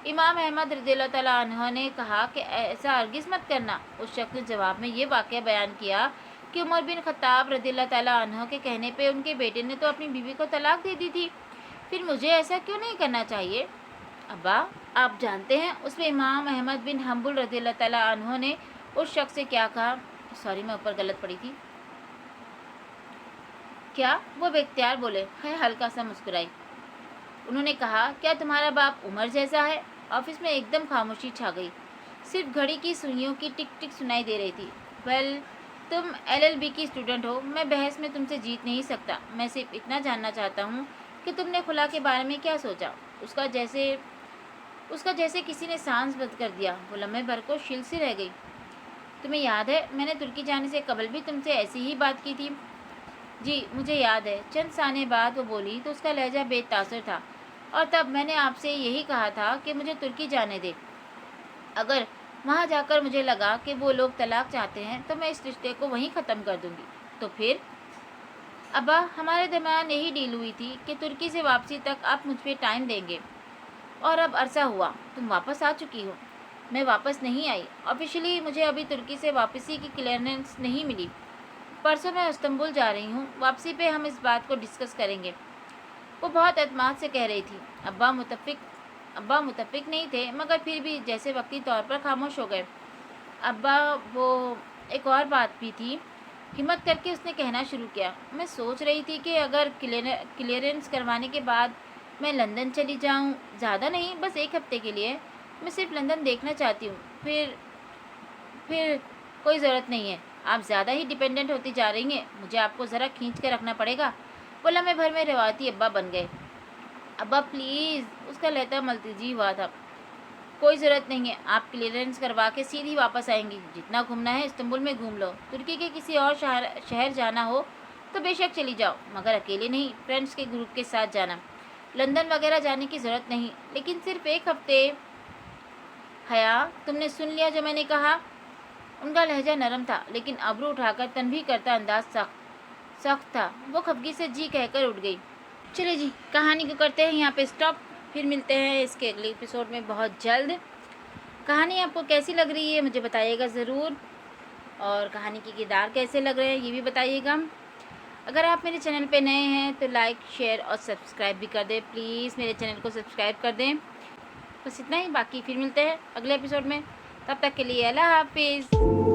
[SPEAKER 1] امام احمد رضی اللہ تعالیٰ عنہ نے کہا کہ ایسا ہرگز مت کرنا۔ اس شخص نے جواب میں یہ واقعہ بیان کیا کہ عمر بن خطاب رضی اللہ تعالیٰ عنہ کے کہنے پہ ان کے بیٹے نے تو اپنی بیوی کو طلاق دے دی تھی، پھر مجھے ایسا کیوں نہیں کرنا چاہیے؟ ابا، آپ جانتے ہیں اس میں امام احمد بن حنبل رضی اللہ تعالیٰ عنہ نے اس شخص سے کیا کہا؟ سوری، میں اوپر غلط پڑھی تھی۔ کیا؟ وہ بے اختیار بولے۔ ہلکا سا مسکرائی۔ انہوں نے کہا، کیا تمہارا باپ عمر جیسا ہے؟ آفس میں ایک دم خاموشی چھا گئی، صرف گھڑی کی سوئیوں کی ٹک ٹک سنائی دے رہی تھی۔ ویل، تم LLB کی اسٹوڈنٹ ہو، میں بحث میں تم سے جیت نہیں سکتا۔ میں صرف اتنا جاننا چاہتا ہوں کہ تم نے خلا کے بارے میں کیا سوچا؟ اس کا جیسے کسی نے سانس بند کر دیا۔ وہ لمحے بھر کو شل سی رہ گئی۔ تمہیں یاد ہے میں نے ترکی جانے سے قبل بھی تم سے ایسی ہی بات کی تھی؟ جی، مجھے یاد ہے۔ چند ثانیے بعد وہ بولی تو اس کا لہجہ بے تاثر تھا۔ اور تب میں نے آپ سے یہی کہا تھا کہ مجھے ترکی جانے دے۔ اگر وہاں جا کر مجھے لگا کہ وہ لوگ طلاق چاہتے ہیں تو میں اس رشتے کو وہیں ختم کر دوں گی۔ تو پھر؟ ابا، ہمارے درمیان یہی ڈیل ہوئی تھی کہ ترکی سے واپسی تک آپ مجھ پہ ٹائم دیں گے، اور اب عرصہ ہوا تم واپس آ چکی ہو۔ میں واپس نہیں آئی۔ آفیشلی مجھے ابھی ترکی سے واپسی کی کلیئرنس نہیں ملی۔ پرسوں میں استنبول جا رہی ہوں، واپسی پہ ہم اس بات کو ڈسکس کریں گے۔ وہ بہت اعتماد سے کہہ رہی تھی۔ ابا متفق نہیں تھے، مگر پھر بھی جیسے وقتی طور پر خاموش ہو گئے۔ ابا، وہ ایک اور بات بھی تھی۔ ہمت کر کے اس نے کہنا شروع کیا۔ میں سوچ رہی تھی کہ اگر کلیئرنس کروانے کے بعد میں لندن چلی جاؤں، زیادہ نہیں، بس 1 ہفتے کے لیے۔ میں صرف لندن دیکھنا چاہتی ہوں۔ پھر کوئی ضرورت نہیں ہے۔ آپ زیادہ ہی ڈیپینڈنٹ ہوتی جا رہی ہیں، مجھے آپ کو ذرا کھینچ کے رکھنا پڑے گا۔ وہ لمحے بھر میں روایتی ابا بن گئے۔ ابا پلیز، اس کا لہجہ ملتجی ہوا تھا۔ کوئی ضرورت نہیں ہے، آپ کلیئرنس کروا کے سیدھی واپس آئیں گی۔ جتنا گھومنا ہے استنبول میں گھوم لو۔ ترکی کے کسی اور شہر جانا ہو تو بے شک چلی جاؤ، مگر اکیلے نہیں، فرینڈس کے گروپ کے ساتھ جانا۔ لندن وغیرہ جانے کی ضرورت نہیں، لیکن صرف 1 ہفتے۔ حیا، تم نے سن لیا جو میں نے کہا؟ ان کا لہجہ نرم تھا، لیکن ابرو اٹھا کر تنبیہ کرتا انداز سخت تھا۔ وہ خفگی سے جی کہہ کر اٹھ گئی۔ چلے جی، کہانی کو کرتے ہیں یہاں پہ اسٹاپ، پھر ملتے ہیں اس کے اگلے ایپیسوڈ میں بہت جلد۔ کہانی آپ کو کیسی لگ رہی ہے مجھے بتائیے گا ضرور، اور کہانی کے کردار کیسے لگ رہے ہیں یہ بھی بتائیے گا۔ اگر آپ میرے چینل پہ نئے ہیں تو لائک، شیئر اور سبسکرائب بھی کر دیں۔ پلیز میرے چینل کو سبسکرائب کر دیں۔ بس اتنا ہی، باقی پھر ملتے ہیں اگلے ایپیسوڈ میں۔ تب تک کے لیے اللہ حافظ۔